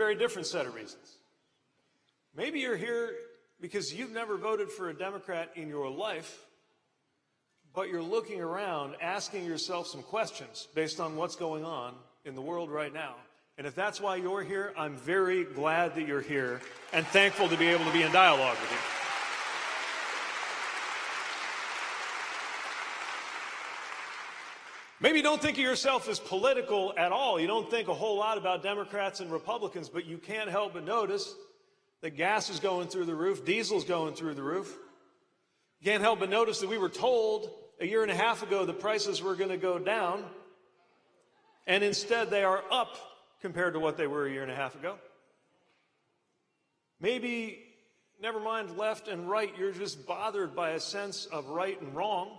very different set of reasons. Maybe you're here because you've never voted for a Democrat in your life, but you're looking around, asking yourself some questions based on what's going on in the world right now. And if that's why you're here, I'm very glad that you're here and thankful to be able to be in dialogue with you. Maybe you don't think of yourself as political at all. You don't think a whole lot about Democrats and Republicans, but you can't help but notice that gas is going through the roof, diesel's going through the roof. You can't help but notice that we were told a year and a half ago the prices were going to go down, and instead they are up compared to what they were a year and a half ago. Maybe, never mind left and right, you're just bothered by a sense of right and wrong.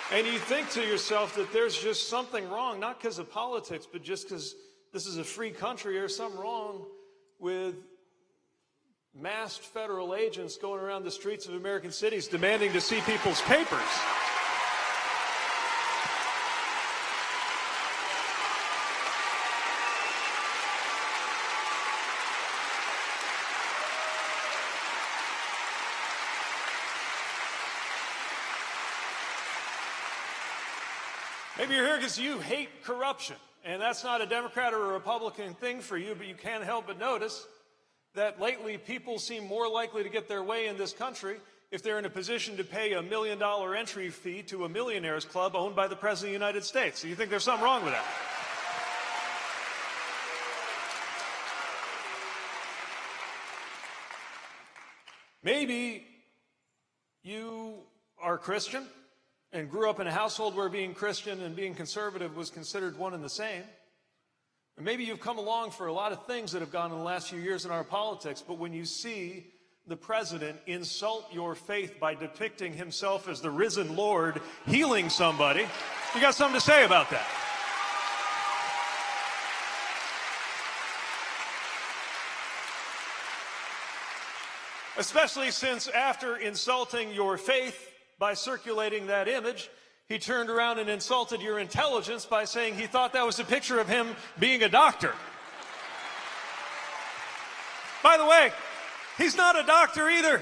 And you think to yourself that there's just something wrong, not because of politics, but just because this is a free country. There's something wrong with masked federal agents going around the streets of American cities demanding to see people's papers. Maybe you're here because you hate corruption, and that's not a Democrat or a Republican thing for you, but you can't help but notice that lately people seem more likely to get their way in this country if they're in a position to pay $1 million entry fee to a millionaires club owned by the President of the United States. So you think there's something wrong with that? Maybe you are Christian and grew up in a household where being Christian and being conservative was considered one and the same. And maybe you've come along for a lot of things that have gone in the last few years in our politics, but when you see the president insult your faith by depicting himself as the risen Lord healing somebody, you got something to say about that. Especially since after insulting your faith by circulating that image, he turned around and insulted your intelligence by saying he thought that was a picture of him being a doctor. By the way, he's not a doctor either.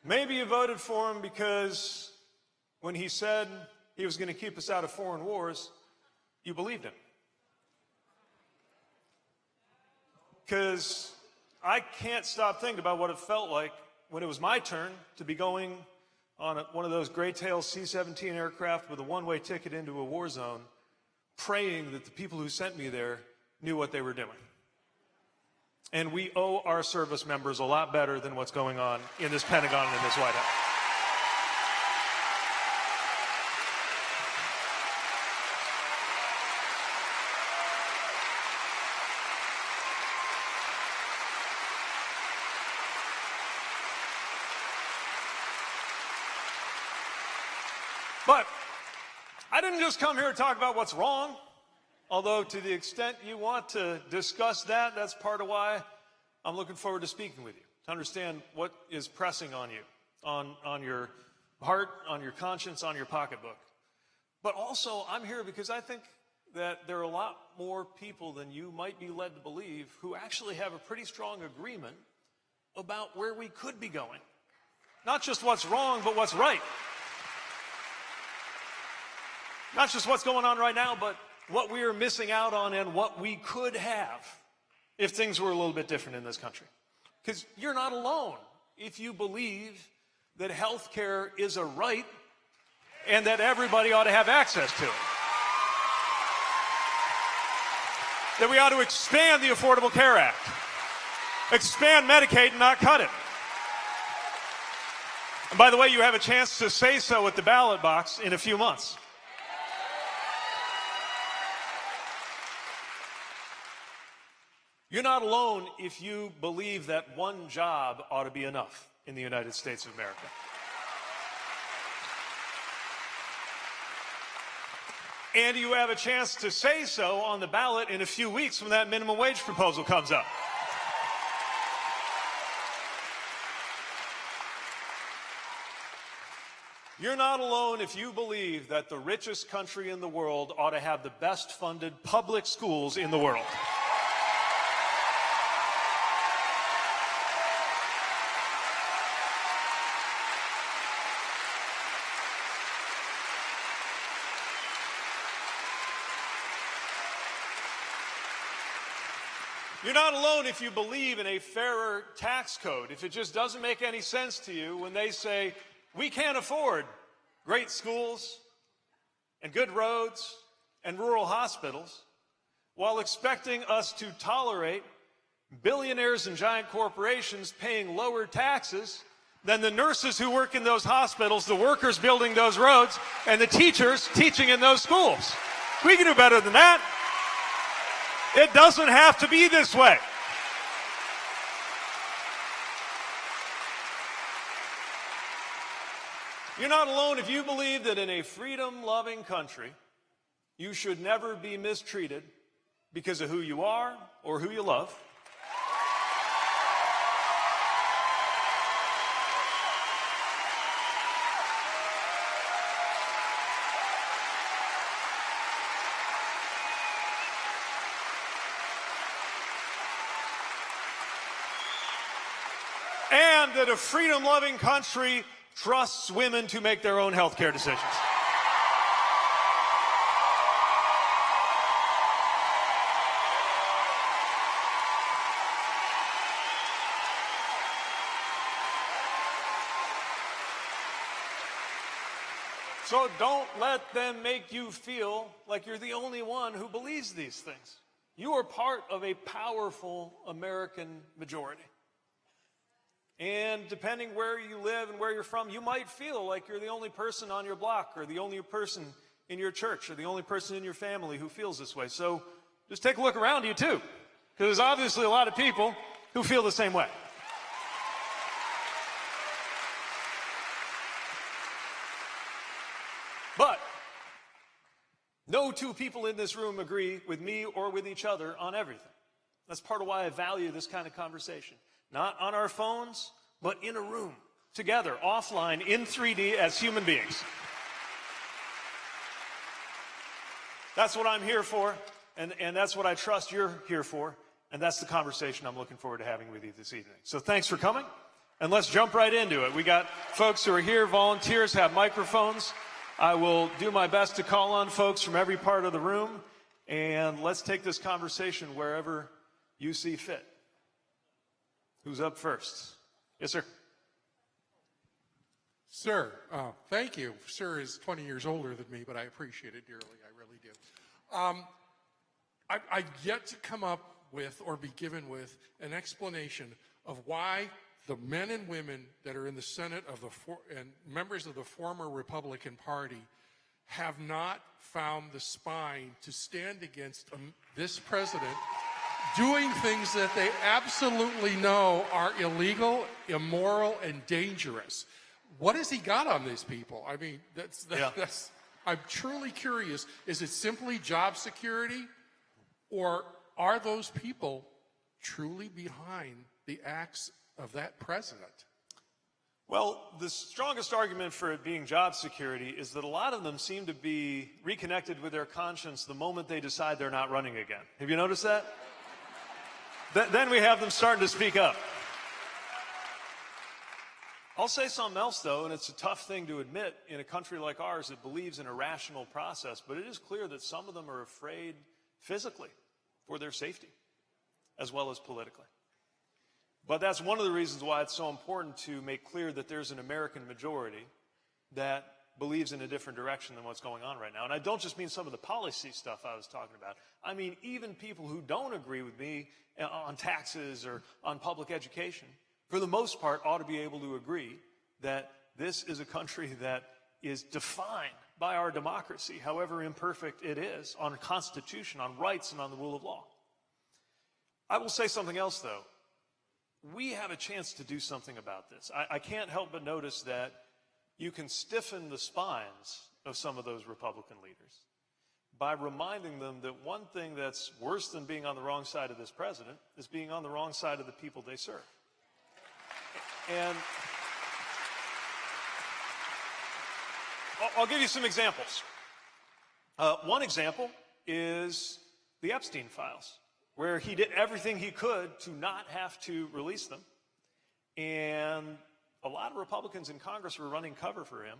Maybe you voted for him because when he said he was going to keep us out of foreign wars, you believed him. Because I can't stop thinking about what it felt like when it was my turn to be going on one of those Gray Tail C-17 aircraft with a one-way ticket into a war zone, praying that the people who sent me there knew what they were doing. And we owe our service members a lot better than what's going on in this Pentagon and in this White House. But I didn't just come here to talk about what's wrong, although to the extent you want to discuss that, that's part of why I'm looking forward to speaking with you, to understand what is pressing on you, on your heart, on your conscience, on your pocketbook. But also, I'm here because I think that there are a lot more people than you might be led to believe who actually have a pretty strong agreement about where we could be going. Not just what's wrong, but what's right. Not just what's going on right now, but what we are missing out on and what we could have if things were a little bit different in this country. Because you're not alone if you believe that health care is a right and that everybody ought to have access to it. That we ought to expand the Affordable Care Act. Expand Medicaid and not cut it. And by the way, you have a chance to say so at the ballot box in a few months. You're not alone if you believe that one job ought to be enough in the United States of America. And you have a chance to say so on the ballot in a few weeks when that minimum wage proposal comes up. You're not alone if you believe that the richest country in the world ought to have the best funded public schools in the world. You're not alone if you believe in a fairer tax code, if it just doesn't make any sense to you when they say, we can't afford great schools and good roads and rural hospitals while expecting us to tolerate billionaires and giant corporations paying lower taxes than the nurses who work in those hospitals, the workers building those roads, and the teachers teaching in those schools. We can do better than that. It doesn't have to be this way. You're not alone if you believe that in a freedom-loving country, you should never be mistreated because of who you are or who you love. And that a freedom-loving country trusts women to make their own health care decisions. So don't let them make you feel like you're the only one who believes these things. You are part of a powerful American majority. And depending where you live and where you're from, you might feel like you're the only person on your block or the only person in your church or the only person in your family who feels this way. So just take a look around you too, because there's obviously a lot of people who feel the same way. But no two people in this room agree with me or with each other on everything. That's part of why I value this kind of conversation. Not on our phones, but in a room, together, offline, in 3D, as human beings. That's what I'm here for, and that's what I trust you're here for, and that's the conversation I'm looking forward to having with you this evening. So thanks for coming, and let's jump right into it. We got folks who are here, volunteers, have microphones. I will do my best to call on folks from every part of the room, and let's take this conversation wherever you see fit. Who's up first? Yes, sir. Sir, thank you. Sir is 20 years older than me, but I appreciate it dearly. I really do. I've yet to come up with or be given with an explanation of why the men and women that are in the Senate of and members of the former Republican Party have not found the spine to stand against this president doing things that they absolutely know are illegal, immoral, and dangerous. What has he got on these people? I mean, I'm truly curious. Is it simply job security, or are those people truly behind the acts of that president? Well, the strongest argument for it being job security is that a lot of them seem to be reconnected with their conscience the moment they decide they're not running again. Have you noticed that? Then we have them starting to speak up. I'll say something else, though, and it's a tough thing to admit in a country like ours that believes in a rational process, but it is clear that some of them are afraid physically for their safety, as well as politically. But that's one of the reasons why it's so important to make clear that there's an American majority that believes in a different direction than what's going on right now. And I don't just mean some of the policy stuff I was talking about. I mean even people who don't agree with me on taxes or on public education, for the most part, ought to be able to agree that this is a country that is defined by our democracy, however imperfect it is, on a constitution, on rights, and on the rule of law. I will say something else, though. We have a chance to do something about this. I can't help but notice that you can stiffen the spines of some of those Republican leaders by reminding them that one thing that's worse than being on the wrong side of this president is being on the wrong side of the people they serve. I'll give you some examples. One example is the Epstein files, where he did everything he could to not have to release them. And a lot of Republicans in Congress were running cover for him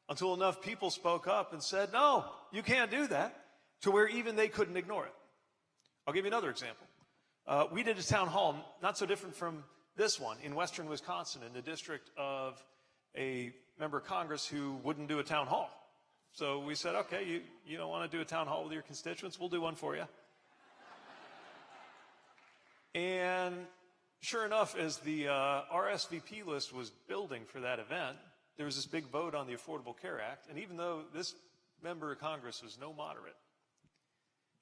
until enough people spoke up and said, no, you can't do that, to where even they couldn't ignore it. I'll give you another example. We did a town hall, not so different from this one, in western Wisconsin, in the district of a member of Congress who wouldn't do a town hall. So we said, okay, you don't want to do a town hall with your constituents? We'll do one for you. And sure enough, as the RSVP list was building for that event, there was this big vote on the Affordable Care Act. And even though this member of Congress was no moderate,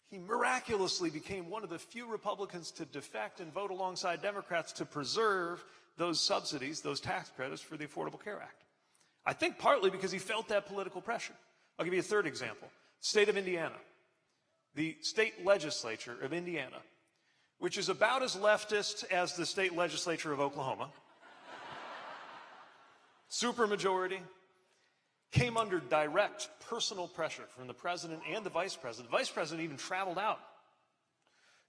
he miraculously became one of the few Republicans to defect and vote alongside Democrats to preserve those subsidies, those tax credits for the Affordable Care Act. I think partly because he felt that political pressure. I'll give you a third example. State of Indiana. The state legislature of Indiana, which is about as leftist as the state legislature of Oklahoma, supermajority, came under direct personal pressure from the president and the vice president. The vice president even traveled out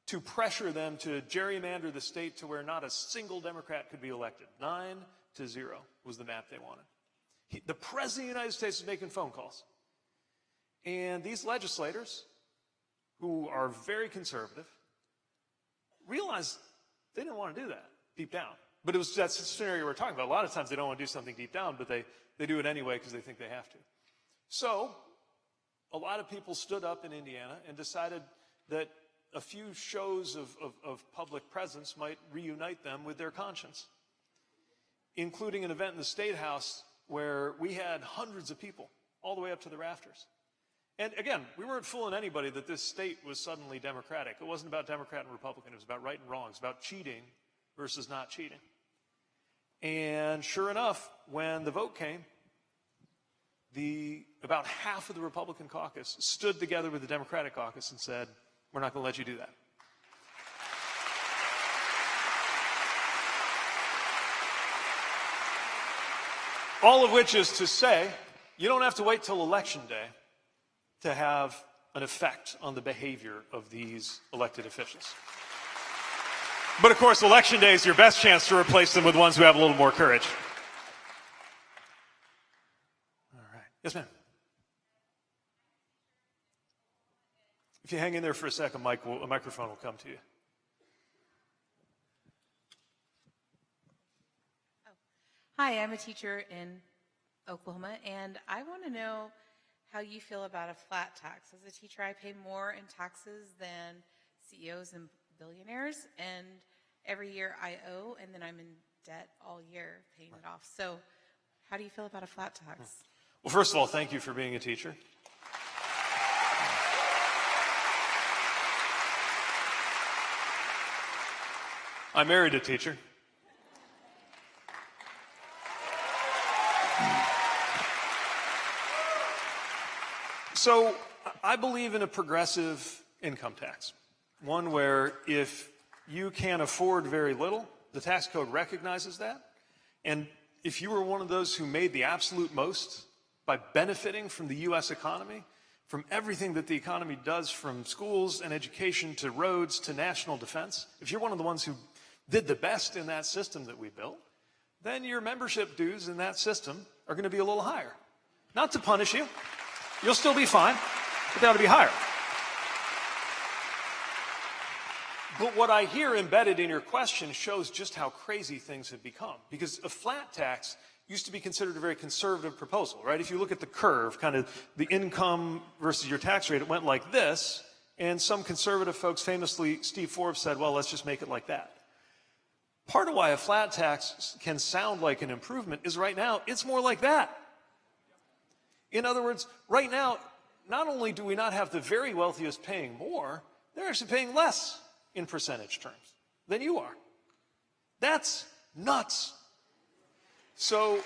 to pressure them to gerrymander the state to where not a single Democrat could be elected. 9-0 was the map they wanted. The president of the United States was making phone calls. And these legislators, who are very conservative, realized they didn't want to do that deep down. But it was that scenario we're talking about. A lot of times they don't want to do something deep down, but they do it anyway because they think they have to. So a lot of people stood up in Indiana and decided that a few shows of public presence might reunite them with their conscience, including an event in the State House where we had hundreds of people all the way up to the rafters. And again, we weren't fooling anybody that this state was suddenly Democratic. It wasn't about Democrat and Republican. It was about right and wrong. It was about cheating versus not cheating. And sure enough, when the vote came, about half of the Republican caucus stood together with the Democratic caucus and said, we're not going to let you do that. All of which is to say, you don't have to wait till Election Day to have an effect on the behavior of these elected officials. But of course, Election Day is your best chance to replace them with ones who have a little more courage. All right. Yes, ma'am. If you hang in there for a second, a microphone will come to you. Hi, I'm a teacher in Oklahoma, and I want to know how you feel about a flat tax. As a teacher, I pay more in taxes than CEOs and billionaires, and every year I owe, and then I'm in debt all year paying it off. So how do you feel about a flat tax? Well, first of all, thank you for being a teacher. I married a teacher. So I believe in a progressive income tax, one where if you can afford very little, the tax code recognizes that. And if you were one of those who made the absolute most by benefiting from the U.S. economy, from everything that the economy does, from schools and education to roads to national defense, if you're one of the ones who did the best in that system that we built, then your membership dues in that system are going to be a little higher. Not to punish you. You'll still be fine, but they ought to be higher. But what I hear embedded in your question shows just how crazy things have become. Because a flat tax used to be considered a very conservative proposal, right? If you look at the curve, kind of the income versus your tax rate, it went like this. And some conservative folks, famously Steve Forbes, said, well, let's just make it like that. Part of why a flat tax can sound like an improvement is right now, it's more like that. In other words, right now, not only do we not have the very wealthiest paying more, they're actually paying less in percentage terms than you are. That's nuts. So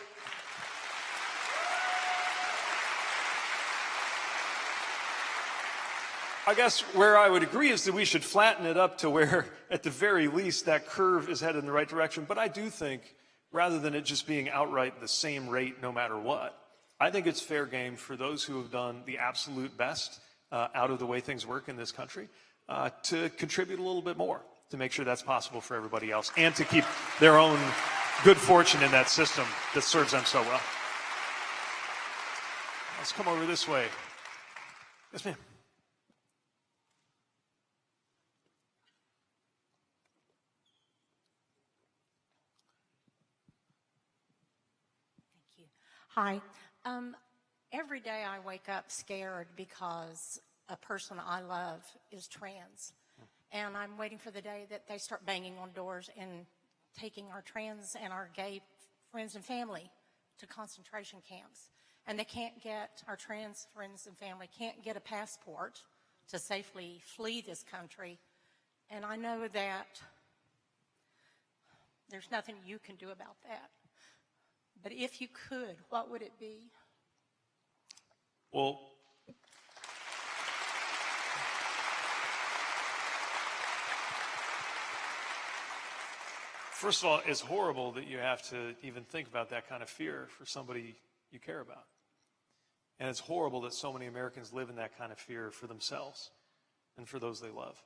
I guess where I would agree is that we should flatten it up to where, at the very least, that curve is headed in the right direction. But I do think, rather than it just being outright the same rate no matter what, I think it's fair game for those who have done the absolute best out of the way things work in this country to contribute a little bit more to make sure that's possible for everybody else and to keep their own good fortune in that system that serves them so well. Let's come over this way. Yes, ma'am. Thank you. Hi. Every day I wake up scared because a person I love is trans. And I'm waiting for the day that they start banging on doors and taking our trans and our gay friends and family to concentration camps. And they can't get, our trans friends and family can't get a passport to safely flee this country. And I know that there's nothing you can do about that. But if you could, what would it be? Well, first of all, it's horrible that you have to even think about that kind of fear for somebody you care about. And it's horrible that so many Americans live in that kind of fear for themselves and for those they love.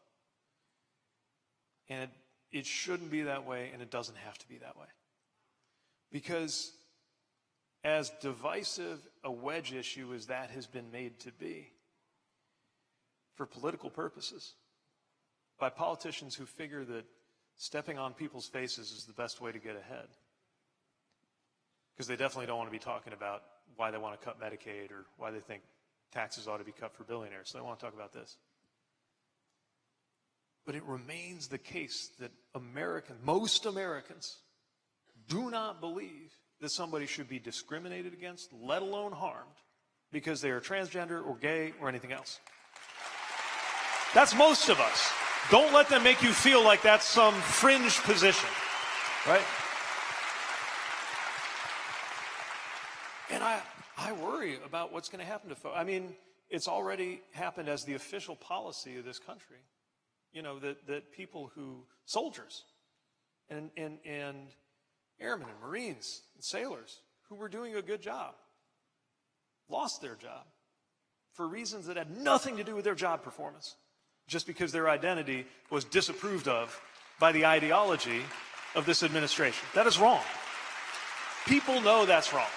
And it shouldn't be that way, and it doesn't have to be that way. Because as divisive a wedge issue as that has been made to be, for political purposes, by politicians who figure that stepping on people's faces is the best way to get ahead. Because they definitely don't want to be talking about why they want to cut Medicaid or why they think taxes ought to be cut for billionaires. So they want to talk about this. But it remains the case that most Americans do not believe that somebody should be discriminated against, let alone harmed, because they are transgender or gay or anything else. That's most of us. Don't let them make you feel like that's some fringe position, right? And I worry about what's going to happen to folks. I mean, it's already happened as the official policy of this country, you know, that people who, soldiers and airmen and Marines and sailors who were doing a good job lost their job for reasons that had nothing to do with their job performance, just because their identity was disapproved of by the ideology of this administration. That is wrong. People know that's wrong.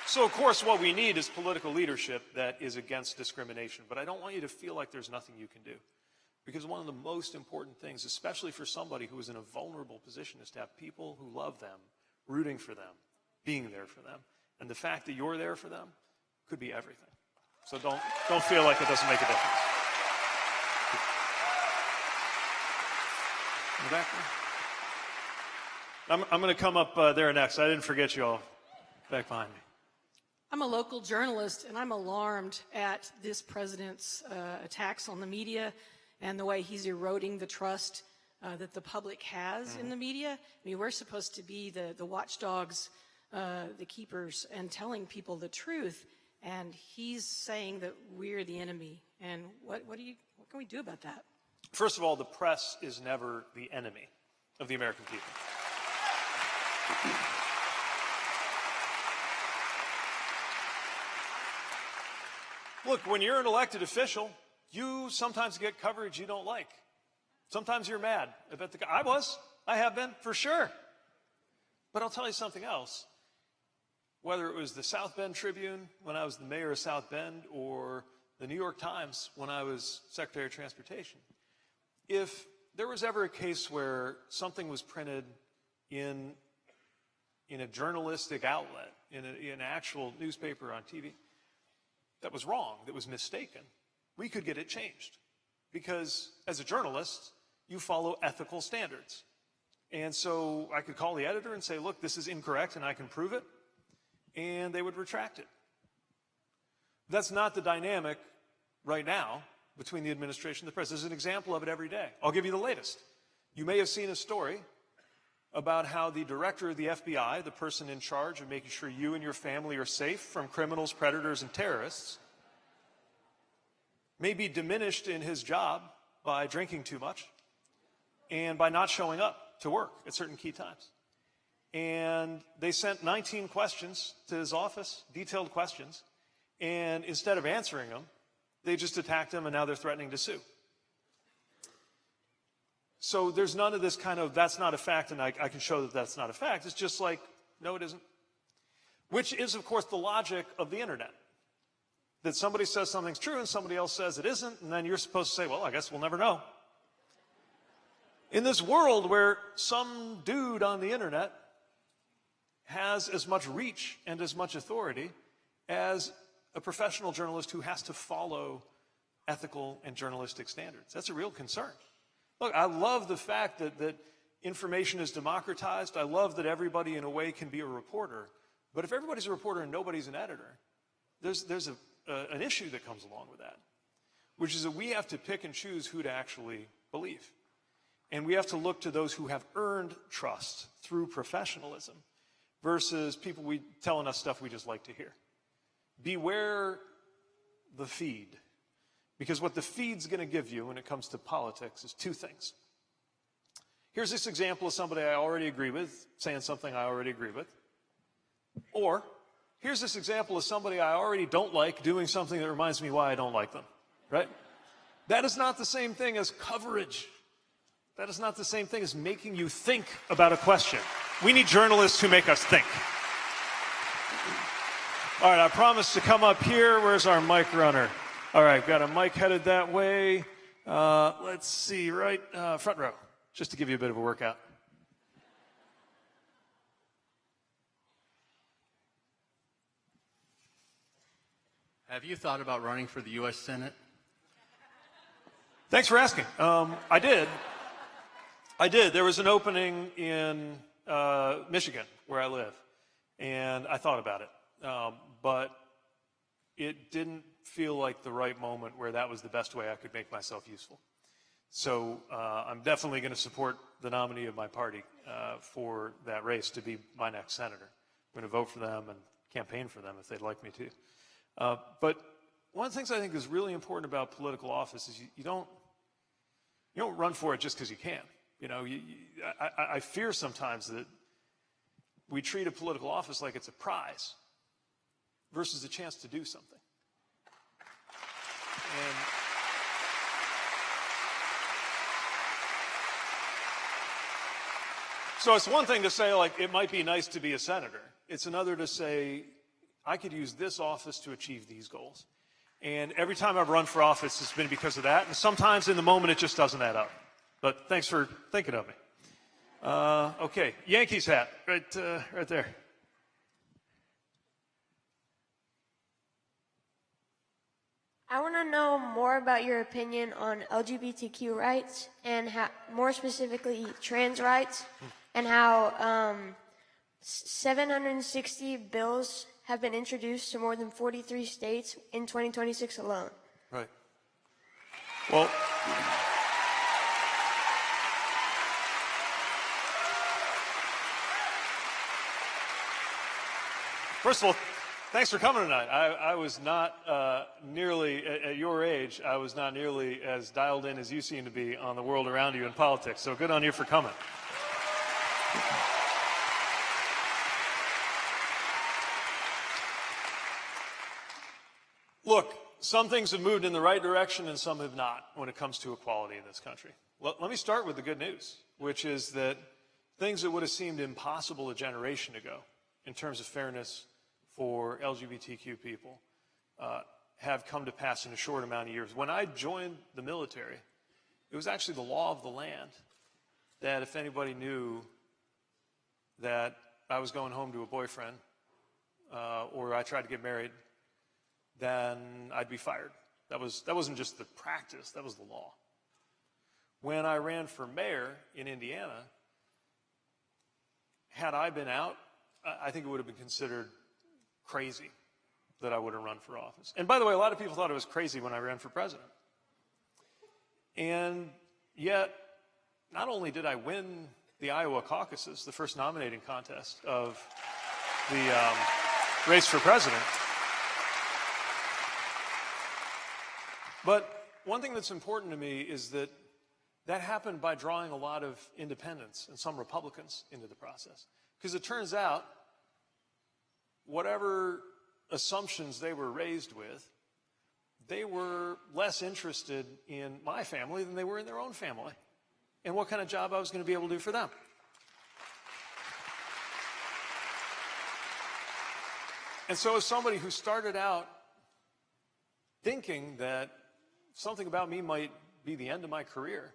So, of course, what we need is political leadership that is against discrimination. But I don't want you to feel like there's nothing you can do. Because one of the most important things, especially for somebody who is in a vulnerable position, is to have people who love them, rooting for them, being there for them. And the fact that you're there for them could be everything. So don't feel like it doesn't make a difference. In the back there. I'm going to come up there next. I didn't forget you all back behind me. I'm a local journalist, and I'm alarmed at this president's attacks on the media and the way he's eroding the trust that the public has in the media. I mean, we're supposed to be the watchdogs, the keepers, and telling people the truth. And he's saying that we're the enemy. And what can we do about that? First of all, the press is never the enemy of the American people. Look, when you're an elected official, you sometimes get coverage you don't like. Sometimes you're mad. I have been, for sure. But I'll tell you something else. Whether it was the South Bend Tribune when I was the mayor of South Bend or the New York Times when I was Secretary of Transportation, if there was ever a case where something was printed in a journalistic outlet, in an actual newspaper on TV, that was wrong, that was mistaken, we could get it changed. Because as a journalist, you follow ethical standards. And so I could call the editor and say, look, this is incorrect and I can prove it. And they would retract it. That's not the dynamic right now between the administration and the press. There's an example of it every day. I'll give you the latest. You may have seen a story about how the director of the FBI, the person in charge of making sure you and your family are safe from criminals, predators, and terrorists, may be diminished in his job by drinking too much and by not showing up to work at certain key times. and they sent 19 questions to his office, detailed questions, and instead of answering them, they just attacked him, and now they're threatening to sue. So there's none of this kind of, that's not a fact, and I can show that that's not a fact. It's just like, no, it isn't. Which is, of course, the logic of the internet. That somebody says something's true and somebody else says it isn't, and then you're supposed to say, well, I guess we'll never know. In this world where some dude on the internet has as much reach and as much authority as a professional journalist who has to follow ethical and journalistic standards. That's a real concern. Look, I love the fact that information is democratized. I love that everybody in a way can be a reporter. But if everybody's a reporter and nobody's an editor, there's an issue that comes along with that, which is that we have to pick and choose who to actually believe. And we have to look to those who have earned trust through professionalism versus people telling us stuff we just like to hear. Beware the feed, because what the feed's going to give you when it comes to politics is two things. Here's this example of somebody I already agree with, saying something I already agree with. Or, here's this example of somebody I already don't like doing something that reminds me why I don't like them, right? That is not the same thing as coverage. That is not the same thing as making you think about a question. We need journalists who make us think. All right, I promised to come up here. Where's our mic runner? All right, got a mic headed that way. Let's see, right front row, just to give you a bit of a workout. Have you thought about running for the U.S. Senate? Thanks for asking. I did. There was an opening in Michigan, where I live, and I thought about it. But it didn't feel like the right moment where that was the best way I could make myself useful. So I'm definitely going to support the nominee of my party for that race to be my next senator. I'm going to vote for them and campaign for them if they'd like me to. But one of the things I think is really important about political office is you don't run for it just because you can. You know, I fear sometimes that we treat a political office like it's a prize versus a chance to do something. And so it's one thing to say, like, it might be nice to be a senator. It's another to say, I could use this office to achieve these goals. And every time I've run for office, it's been because of that. And sometimes in the moment, it just doesn't add up. But thanks for thinking of me. Okay, Yankees hat, right there. I want to know more about your opinion on LGBTQ rights and more specifically trans rights, and how 760 bills have been introduced to more than 43 states in 2026 alone. Right. Well, first of all, thanks for coming tonight. I was not nearly, at your age, I was not nearly as dialed in as you seem to be on the world around you in politics. So good on you for coming. Look, some things have moved in the right direction and some have not when it comes to equality in this country. Let me start with the good news, which is that things that would have seemed impossible a generation ago in terms of fairness for LGBTQ people have come to pass in a short amount of years. When I joined the military, it was actually the law of the land that if anybody knew that I was going home to a boyfriend or I tried to get married, then I'd be fired. That wasn't just the practice, that was the law. When I ran for mayor in Indiana, had I been out, I think it would have been considered crazy that I would have run for office. And by the way, a lot of people thought it was crazy when I ran for president. And yet, not only did I win the Iowa caucuses, the first nominating contest of the race for president, but one thing that's important to me is that happened by drawing a lot of independents and some Republicans into the process. Because it turns out, whatever assumptions they were raised with, they were less interested in my family than they were in their own family and what kind of job I was going to be able to do for them. And so as somebody who started out thinking that something about me might be the end of my career,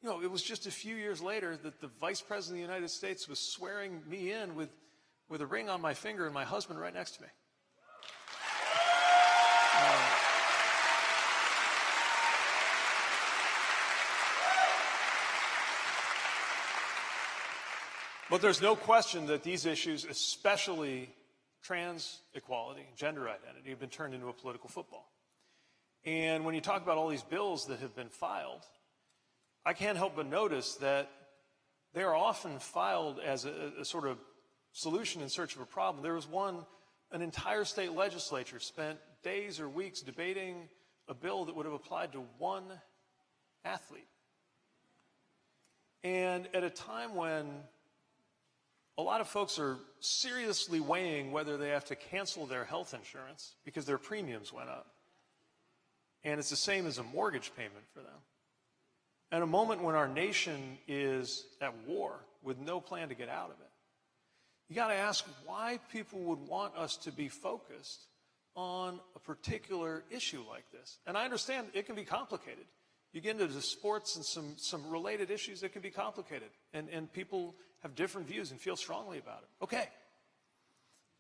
you know, it was just a few years later that the Vice President of the United States was swearing me in with a ring on my finger and my husband right next to me. But there's no question that these issues, especially trans equality, gender identity, have been turned into a political football. And when you talk about all these bills that have been filed, I can't help but notice that they are often filed as a sort of solution in search of a problem. There was one, an entire state legislature spent days or weeks debating a bill that would have applied to one athlete. And at a time when a lot of folks are seriously weighing whether they have to cancel their health insurance because their premiums went up, and it's the same as a mortgage payment for them. At a moment when our nation is at war with no plan to get out of it, you got to ask why people would want us to be focused on a particular issue like this. And I understand it can be complicated. You get into the sports and some related issues that can be complicated, and people have different views and feel strongly about it. Okay.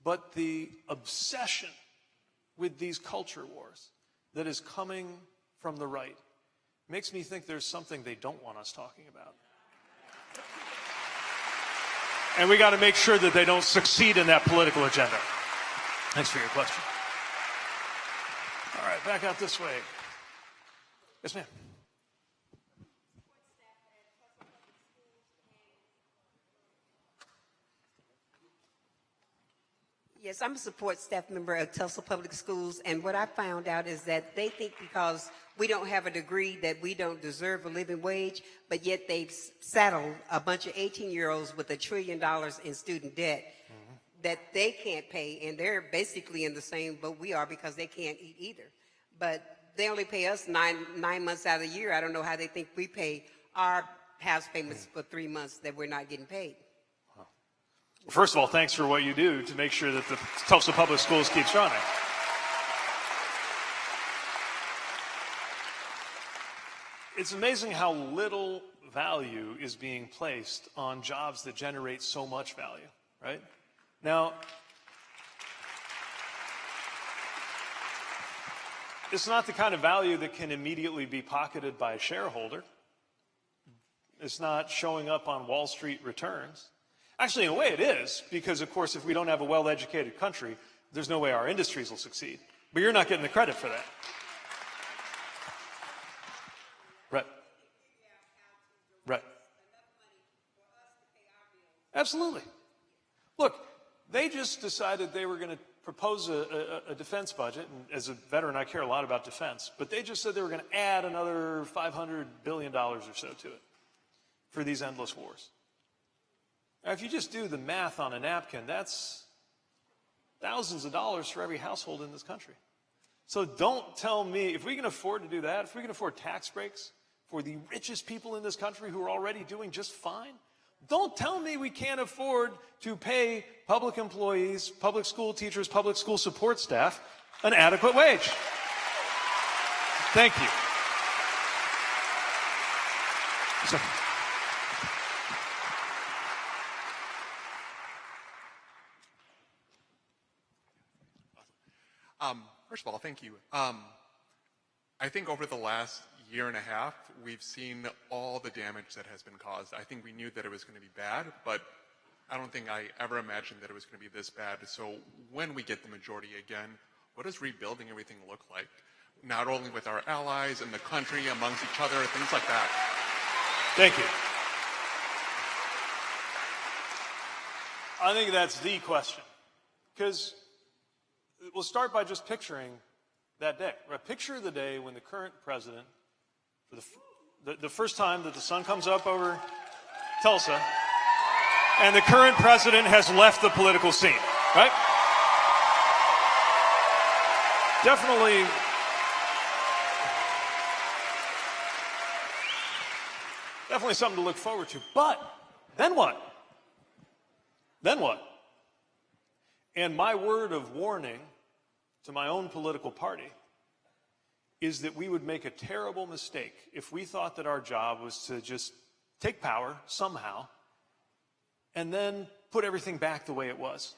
But the obsession with these culture wars that is coming from the right makes me think there's something they don't want us talking about. And we got to make sure that they don't succeed in that political agenda. Thanks for your question. All right, back out this way. Yes, ma'am. Yes, I'm a support staff member at Tulsa Public Schools, and what I found out is that they think because we don't have a degree that we don't deserve a living wage, but yet they've saddled a bunch of 18-year-olds with $1 trillion in student debt that they can't pay, and they're basically in the same boat we are because they can't eat either. But they only pay us nine months out of the year. I don't know how they think we pay our house payments for 3 months that we're not getting paid. Well, first of all, thanks for what you do to make sure that the Tulsa Public Schools keeps running. It's amazing how little value is being placed on jobs that generate so much value, right? Now, it's not the kind of value that can immediately be pocketed by a shareholder. It's not showing up on Wall Street returns. Actually, in a way it is, because, of course, if we don't have a well-educated country, there's no way our industries will succeed. But you're not getting the credit for that. Right. Right. Absolutely. Look, they just decided they were going to propose a defense budget, and as a veteran, I care a lot about defense, but they just said they were going to add another $500 billion or so to it for these endless wars. Now, if you just do the math on a napkin, that's thousands of dollars for every household in this country. So don't tell me, if we can afford to do that, if we can afford tax breaks for the richest people in this country who are already doing just fine, don't tell me we can't afford to pay public employees, public school teachers, public school support staff an adequate wage. Thank you. So, first of all, thank you. I think over the last year and a half, we've seen all the damage that has been caused. I think we knew that it was going to be bad, but I don't think I ever imagined that it was going to be this bad. So when we get the majority again, what does rebuilding everything look like? Not only with our allies and the country, amongst each other, things like that. Thank you. I think that's the question. Because we'll start by just picturing that day. Right? Picture the day when the current president, for the first time that the sun comes up over Tulsa, and the current president has left the political scene, right? Definitely something to look forward to. But then what? Then what? And my word of warning to my own political party is that we would make a terrible mistake if we thought that our job was to just take power somehow and then put everything back the way it was.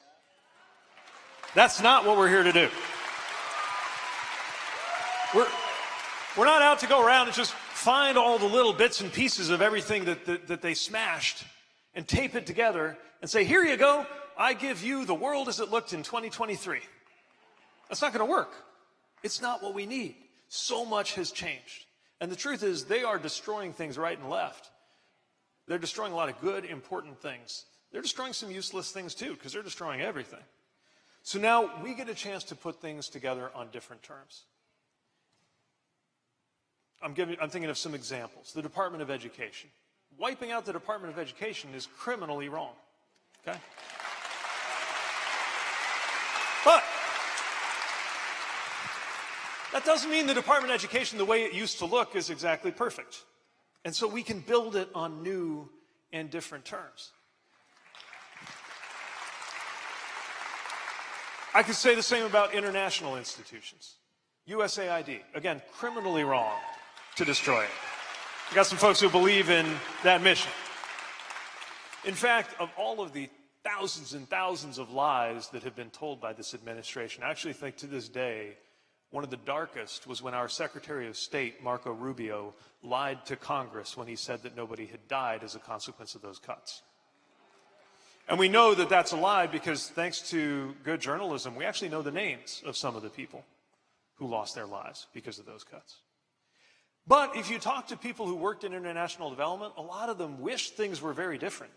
That's not what we're here to do. We're not out to go around and just find all the little bits and pieces of everything that they smashed and tape it together and say, here you go, I give you the world as it looked in 2023. That's not going to work. It's not what we need. So much has changed. And the truth is, they are destroying things right and left. They're destroying a lot of good, important things. They're destroying some useless things too, because they're destroying everything. So now we get a chance to put things together on different terms. I'm thinking of some examples. The Department of Education. Wiping out the Department of Education is criminally wrong. Okay? But that doesn't mean the Department of Education, the way it used to look, is exactly perfect. And so we can build it on new and different terms. I could say the same about international institutions. USAID, again, criminally wrong to destroy it. I got some folks who believe in that mission. In fact, of all of the thousands and thousands of lies that have been told by this administration, I actually think to this day, one of the darkest was when our Secretary of State, Marco Rubio, lied to Congress when he said that nobody had died as a consequence of those cuts. And we know that that's a lie because thanks to good journalism, we actually know the names of some of the people who lost their lives because of those cuts. But if you talk to people who worked in international development, a lot of them wish things were very different.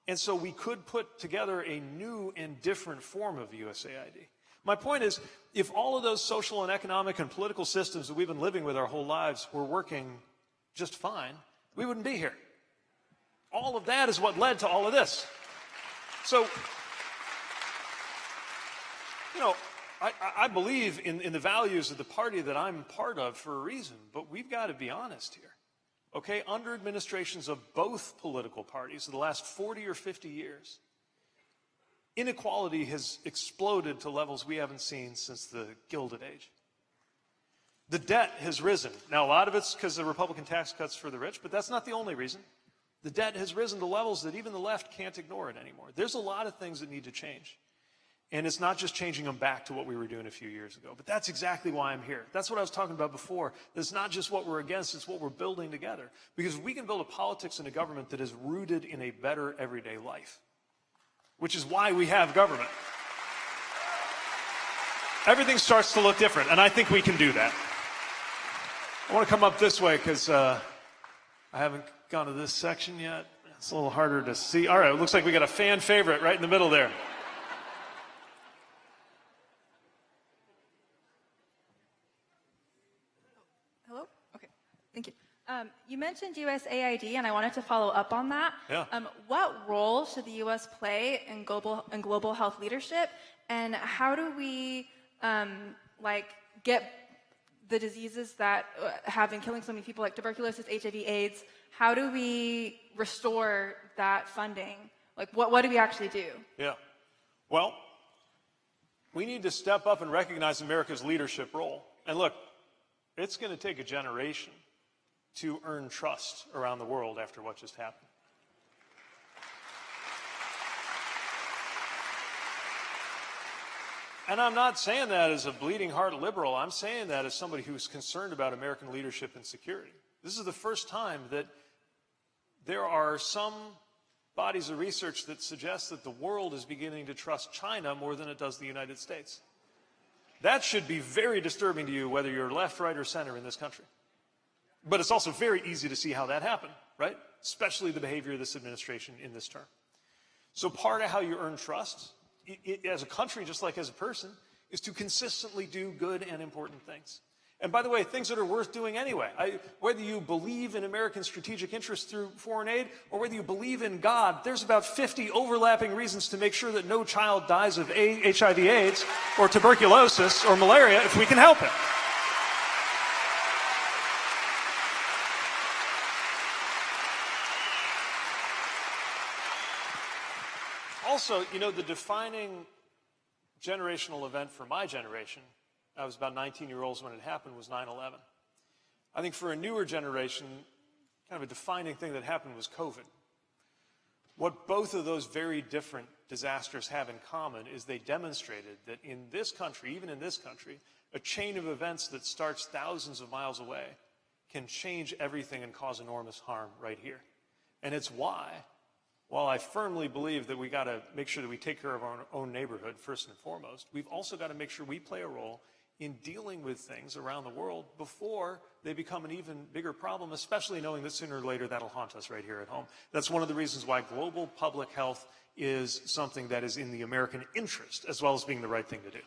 And so we could put together a new and different form of USAID. My point is, if all of those social and economic and political systems that we've been living with our whole lives were working just fine, we wouldn't be here. All of that is what led to all of this. So, you know, I believe in the values of the party that I'm part of for a reason, but we've got to be honest here. Okay, under administrations of both political parties in the last 40 or 50 years, inequality has exploded to levels we haven't seen since the Gilded Age. The debt has risen. Now, a lot of it's because of Republican tax cuts for the rich, but that's not the only reason. The debt has risen to levels that even the left can't ignore it anymore. There's a lot of things that need to change. And it's not just changing them back to what we were doing a few years ago. But that's exactly why I'm here. That's what I was talking about before. It's not just what we're against, it's what we're building together. Because we can build a politics and a government that is rooted in a better everyday life, which is why we have government. Everything starts to look different, and I think we can do that. I want to come up this way because I haven't gone to this section yet. It's a little harder to see. All right, it looks like we got a fan favorite right in the middle there. Hello? Okay, thank you. You mentioned USAID, and I wanted to follow up on that. Yeah. What role should the U.S. play in global health leadership, and how do we get the diseases that have been killing so many people, like tuberculosis, HIV/AIDS? How do we restore that funding? Like, what do we actually do? Yeah. Well, we need to step up and recognize America's leadership role. And look, it's going to take a generation to earn trust around the world after what just happened. And I'm not saying that as a bleeding heart liberal. I'm saying that as somebody who's concerned about American leadership and security. This is the first time that there are some bodies of research that suggest that the world is beginning to trust China more than it does the United States. That should be very disturbing to you, whether you're left, right, or center in this country. But it's also very easy to see how that happened, right? Especially the behavior of this administration in this term. So part of how you earn trust, as a country, just like as a person, is to consistently do good and important things. And by the way, things that are worth doing anyway. Whether you believe in American strategic interests through foreign aid or whether you believe in God, there's about 50 overlapping reasons to make sure that no child dies of HIV/AIDS or tuberculosis or malaria if we can help it. Also, you know, the defining generational event for my generation, I was about 19 years old when it happened, was 9/11. I think for a newer generation, kind of a defining thing that happened was COVID. What both of those very different disasters have in common is they demonstrated that in this country, even in this country, a chain of events that starts thousands of miles away can change everything and cause enormous harm right here. And it's why, while I firmly believe that we got to make sure that we take care of our own neighborhood first and foremost, we've also got to make sure we play a role in dealing with things around the world before they become an even bigger problem, especially knowing that sooner or later that'll haunt us right here at home. That's one of the reasons why global public health is something that is in the American interest, as well as being the right thing to do.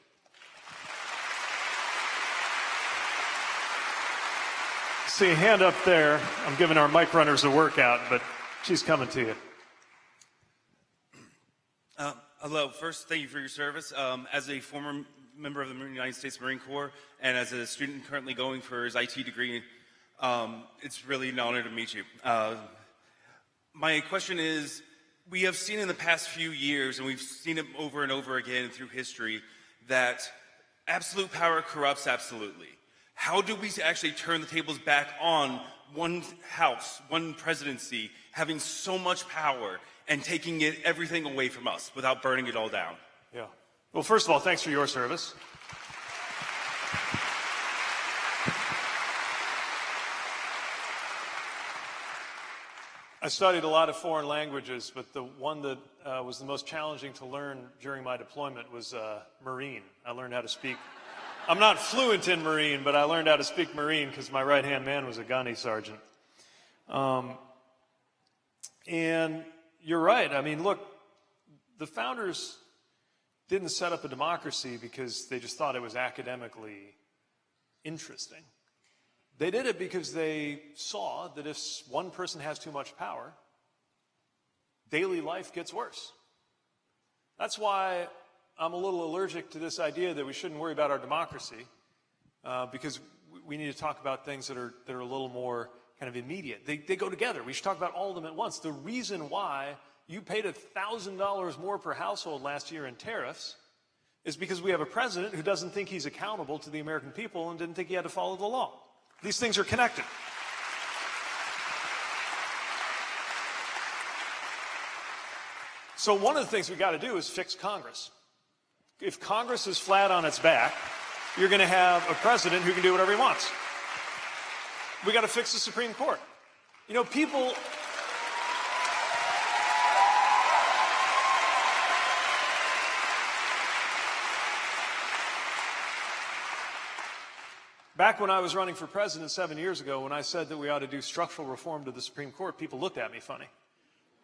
See a hand up there. I'm giving our mic runners a workout, but she's coming to you. Hello. First, thank you for your service. As a former member of the United States Marine Corps and as a student currently going for his IT degree, it's really an honor to meet you. My question is, we have seen in the past few years, and we've seen it over and over again through history, that absolute power corrupts absolutely. How do we actually turn the tables back on one house, one presidency, having so much power and taking everything away from us without burning it all down? Yeah. Well, first of all, thanks for your service. I studied a lot of foreign languages, but the one that was the most challenging to learn during my deployment was Marine. I learned how to speak. I'm not fluent in Marine, but I learned how to speak Marine because my right-hand man was a gunny sergeant. And you're right. I mean, look, the founders didn't set up a democracy because they just thought it was academically interesting. They did it because they saw that if one person has too much power, daily life gets worse. That's why I'm a little allergic to this idea that we shouldn't worry about our democracy, because we need to talk about things that are a little more kind of immediate. They go together. We should talk about all of them at once. The reason why you paid $1,000 more per household last year in tariffs is because we have a president who doesn't think he's accountable to the American people and didn't think he had to follow the law. These things are connected. So one of the things we got to do is fix Congress. If Congress is flat on its back, you're going to have a president who can do whatever he wants. We got to fix the Supreme Court. You know, people... Back when I was running for president 7 years ago, when I said that we ought to do structural reform to the Supreme Court, people looked at me funny.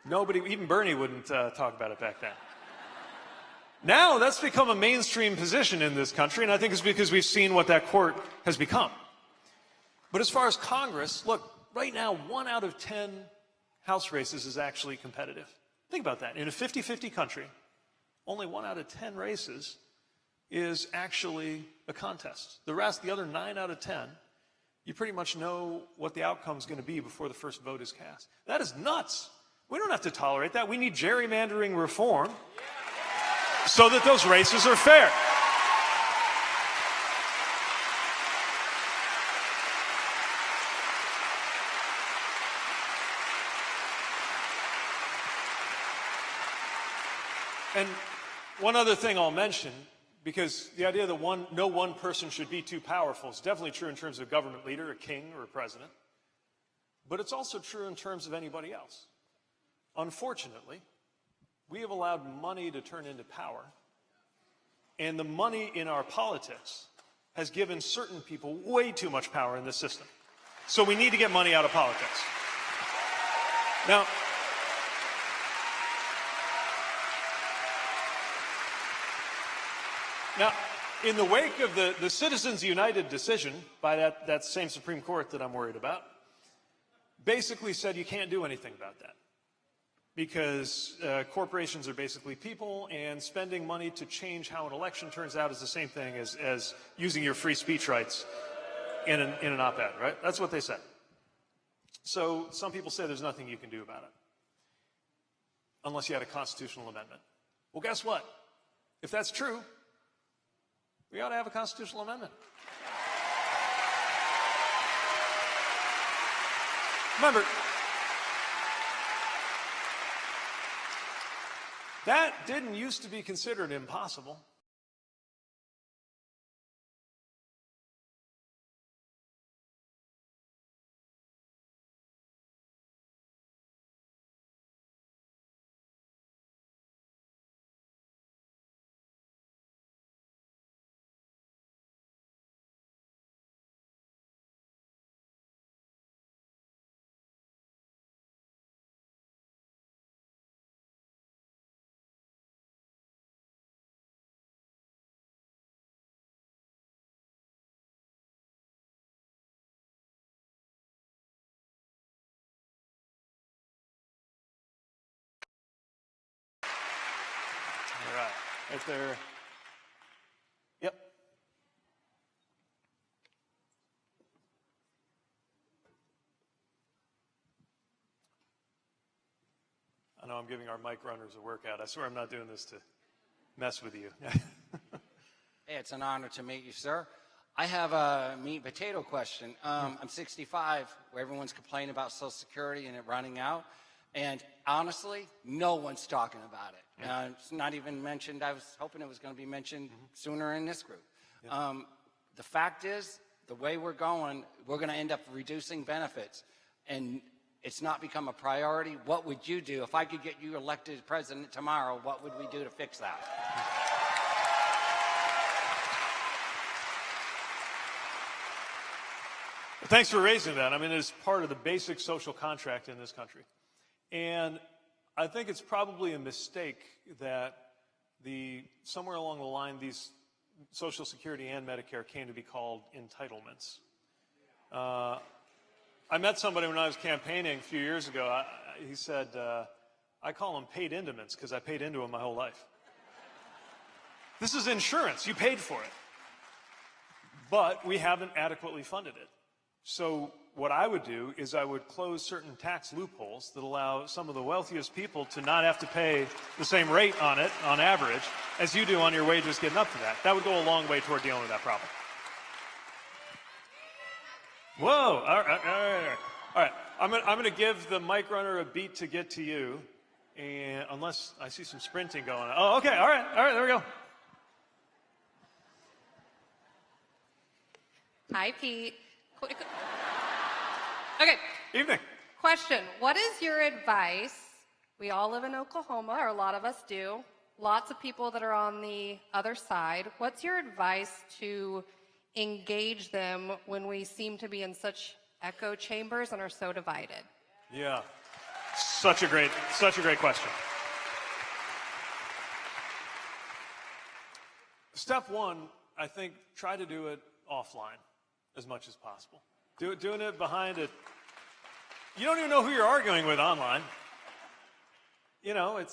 Nobody, even Bernie wouldn't talk about it back then. Now that's become a mainstream position in this country, and I think it's because we've seen what that court has become. But as far as Congress, look, right now 1 out of 10 House races is actually competitive. Think about that. In a 50-50 country, only 1 out of 10 races is actually a contest. The rest, the other 9 out of 10, you pretty much know what the outcome is going to be before the first vote is cast. That is nuts. We don't have to tolerate that. We need gerrymandering reform so that those races are fair. And one other thing I'll mention, because the idea that no one person should be too powerful is definitely true in terms of a government leader, a king, or a president. But it's also true in terms of anybody else. Unfortunately, we have allowed money to turn into power. And the money in our politics has given certain people way too much power in this system. So we need to get money out of politics. Now, in the wake of the Citizens United decision by that same Supreme Court that I'm worried about, basically said you can't do anything about that because corporations are basically people, and spending money to change how an election turns out is the same thing as using your free speech rights in an op-ed, right? That's what they said. So some people say there's nothing you can do about it unless you had a constitutional amendment. Well, guess what? If that's true, we ought to have a constitutional amendment. Remember, that didn't used to be considered impossible. All right, right there. Yep. I know I'm giving our mic runners a workout. I swear I'm not doing this to mess with you. Hey, it's an honor to meet you, sir. I have a meat and potato question. I'm 65, where everyone's complaining about Social Security and it running out. And honestly, no one's talking about it. It's not even mentioned. I was hoping it was going to be mentioned sooner in this group. The fact is, the way we're going to end up reducing benefits. And it's not become a priority. What would you do? If I could get you elected president tomorrow, what would we do to fix that? Thanks for raising that. I mean, it's part of the basic social contract in this country. And I think it's probably a mistake that somewhere along the line, these Social Security and Medicare came to be called entitlements. I met somebody when I was campaigning a few years ago. He said, I call them paid endowments because I paid into them my whole life. This is insurance. You paid for it. But we haven't adequately funded it. So what I would do is I would close certain tax loopholes that allow some of the wealthiest people to not have to pay the same rate on it, on average, as you do on your wages getting up to that. That would go a long way toward dealing with that problem. Whoa, all right. I'm going to give the mic runner a beat to get to you, and unless I see some sprinting going on. Oh, okay, all right, there we go. Hi, Pete. Okay. Evening. Question. What is your advice? We all live in Oklahoma, or a lot of us do. Lots of people that are on the other side. What's your advice to engage them when we seem to be in such echo chambers and are so divided? Yeah. Such a great question. Step one, I think, try to do it offline as much as possible. Doing it behind it. You don't even know who you're arguing with online. You know,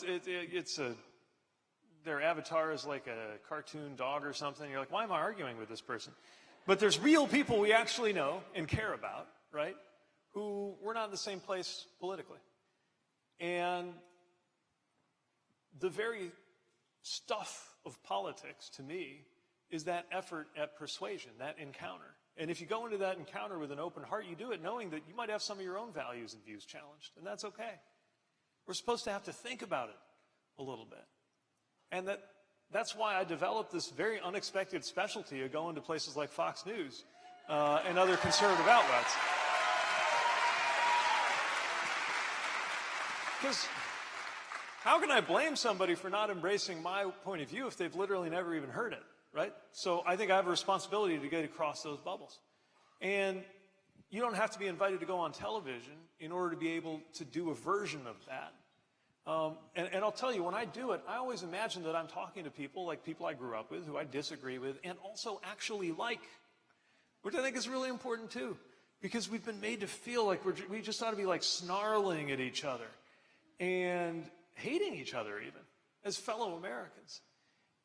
their avatar is like a cartoon dog or something. You're like, why am I arguing with this person? But there's real people we actually know and care about, right? Who we're not in the same place politically. And the very stuff of politics, to me, is that effort at persuasion, that encounter. And if you go into that encounter with an open heart, you do it knowing that you might have some of your own values and views challenged, and that's okay. We're supposed to have to think about it a little bit. And that's why I developed this very unexpected specialty of going to places like Fox News and other conservative outlets. Because how can I blame somebody for not embracing my point of view if they've literally never even heard it? Right? So I think I have a responsibility to get across those bubbles. And you don't have to be invited to go on television in order to be able to do a version of that. And I'll tell you, when I do it, I always imagine that I'm talking to people like people I grew up with, who I disagree with, and also actually like, which I think is really important too, because we've been made to feel like we just ought to be like snarling at each other and hating each other even as fellow Americans.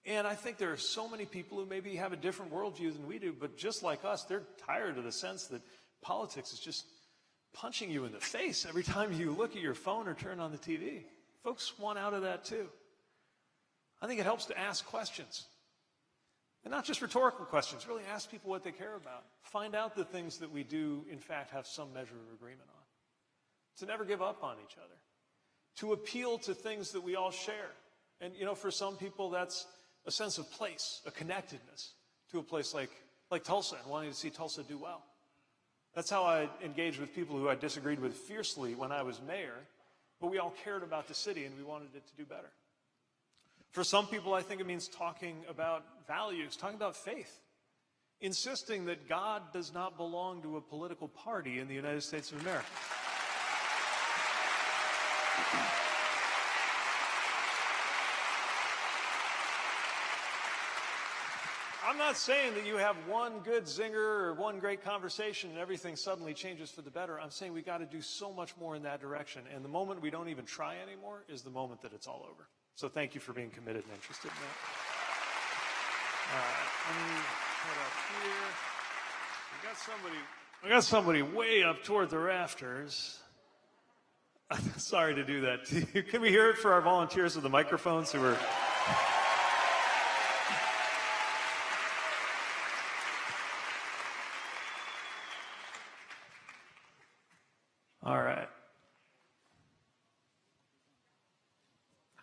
And I think there are so many people who maybe have a different worldview than we do, but just like us, they're tired of the sense that politics is just punching you in the face every time you look at your phone or turn on the TV. Folks want out of that too. I think it helps to ask questions. And not just rhetorical questions, really ask people what they care about. Find out the things that we do, in fact, have some measure of agreement on. To never give up on each other. To appeal to things that we all share. And, you know, for some people, that's a sense of place, a connectedness to a place like Tulsa and wanting to see Tulsa do well. That's how I engaged with people who I disagreed with fiercely when I was mayor, but we all cared about the city and we wanted it to do better. For some people, I think it means talking about values, talking about faith, insisting that God does not belong to a political party in the United States of America. I'm not saying that you have one good zinger or one great conversation and everything suddenly changes for the better. I'm saying we got to do so much more in that direction. And the moment we don't even try anymore is the moment that it's all over. So thank you for being committed and interested in that. All right, let me head up here. We got somebody way up toward the rafters. I'm sorry to do that to you. Can we hear it for our volunteers with the microphones who are... All right.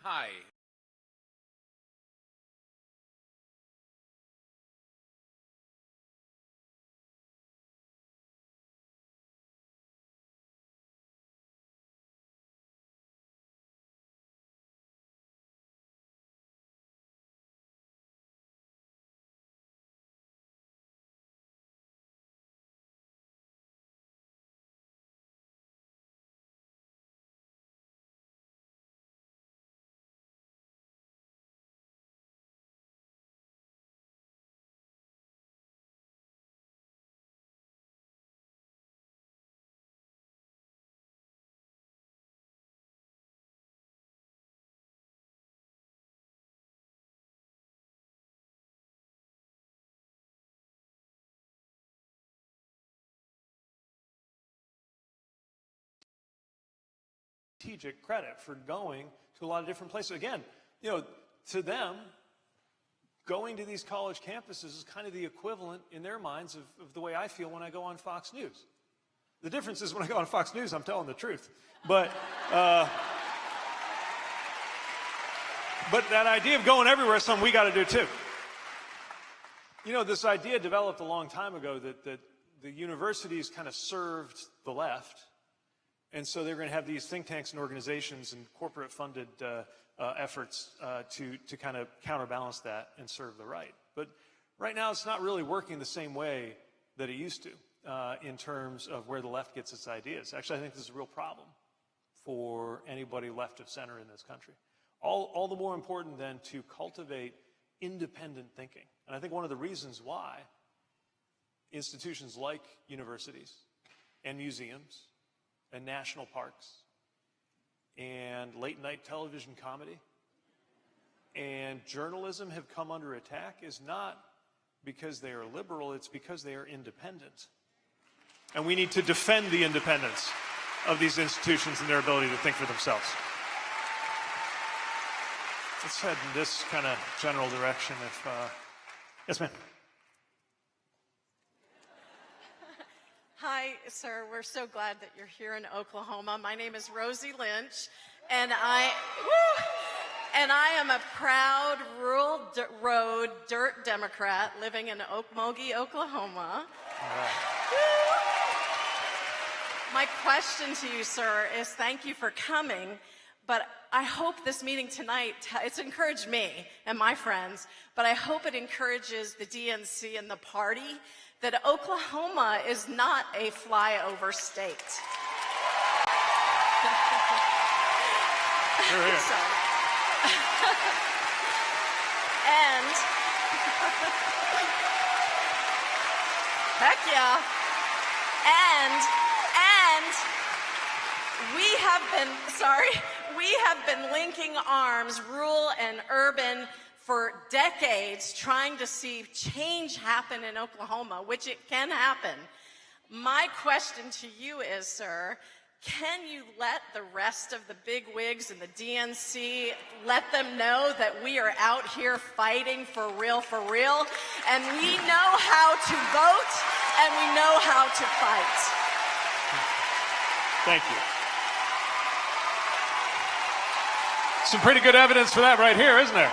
Hi. Strategic credit for going to a lot of different places. Again, you know, to them, going to these college campuses is kind of the equivalent in their minds of the way I feel when I go on Fox News. The difference is when I go on Fox News, I'm telling the truth. But that idea of going everywhere is something we got to do too. You know, this idea developed a long time ago that the universities kind of served the left. And so they're going to have these think tanks and organizations and corporate-funded efforts to kind of counterbalance that and serve the right. But right now, it's not really working the same way that it used to in terms of where the left gets its ideas. Actually, I think this is a real problem for anybody left of center in this country. All the more important then to cultivate independent thinking. And I think one of the reasons why institutions like universities and museums and national parks, and late-night television comedy, and journalism have come under attack is not because they are liberal, it's because they are independent. And we need to defend the independence of these institutions and their ability to think for themselves. Let's head in this kind of general direction. Yes, ma'am. Hi, sir. We're so glad that you're here in Oklahoma. My name is Rosie Lynch, and I am a proud rural road dirt Democrat living in Okmulgee, Oklahoma. All right. My question to you, sir, is thank you for coming, but I hope this meeting tonight, it's encouraged me and my friends, but I hope it encourages the DNC and the party that Oklahoma is not a flyover state. You're here. So, and heck yeah. And we have been linking arms, rural and urban, for decades, trying to see change happen in Oklahoma, which it can happen. My question to you is, sir, can you let the rest of the big wigs and the DNC, let them know that we are out here fighting for real, and we know how to vote, and we know how to fight? Thank you. Some pretty good evidence for that right here, isn't there?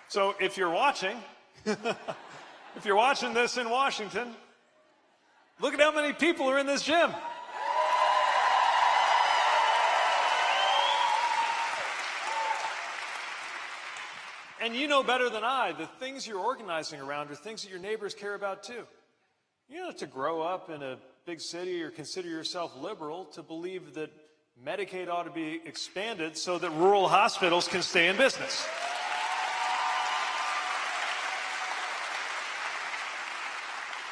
So if you're watching, if you're watching this in Washington, look at how many people are in this gym. And you know better than I, the things you're organizing around are things that your neighbors care about too. You don't have to grow up in a big city or consider yourself liberal to believe that Medicaid ought to be expanded so that rural hospitals can stay in business.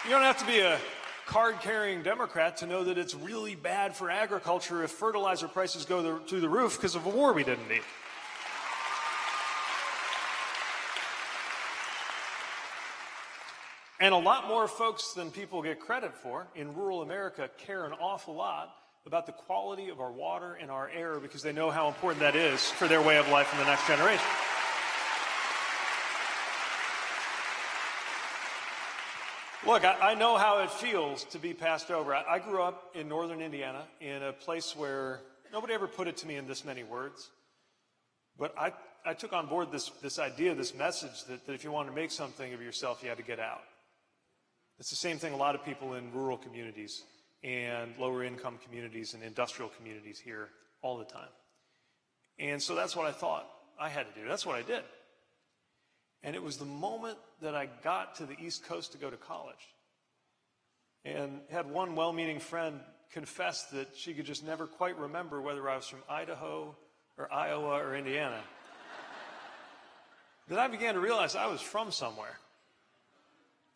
You don't have to be a card-carrying Democrat to know that it's really bad for agriculture if fertilizer prices go through the roof because of a war we didn't need. And a lot more folks than people get credit for in rural America care an awful lot about the quality of our water and our air because they know how important that is for their way of life in the next generation. Look, I know how it feels to be passed over. I grew up in northern Indiana in a place where nobody ever put it to me in this many words. But I took on board this idea, this message that if you wanted to make something of yourself, you had to get out. It's the same thing a lot of people in rural communities and lower income communities and industrial communities hear all the time. And so that's what I thought I had to do. That's what I did. And it was the moment that I got to the East Coast to go to college and had one well-meaning friend confess that she could just never quite remember whether I was from Idaho or Iowa or Indiana. Then I began to realize I was from somewhere.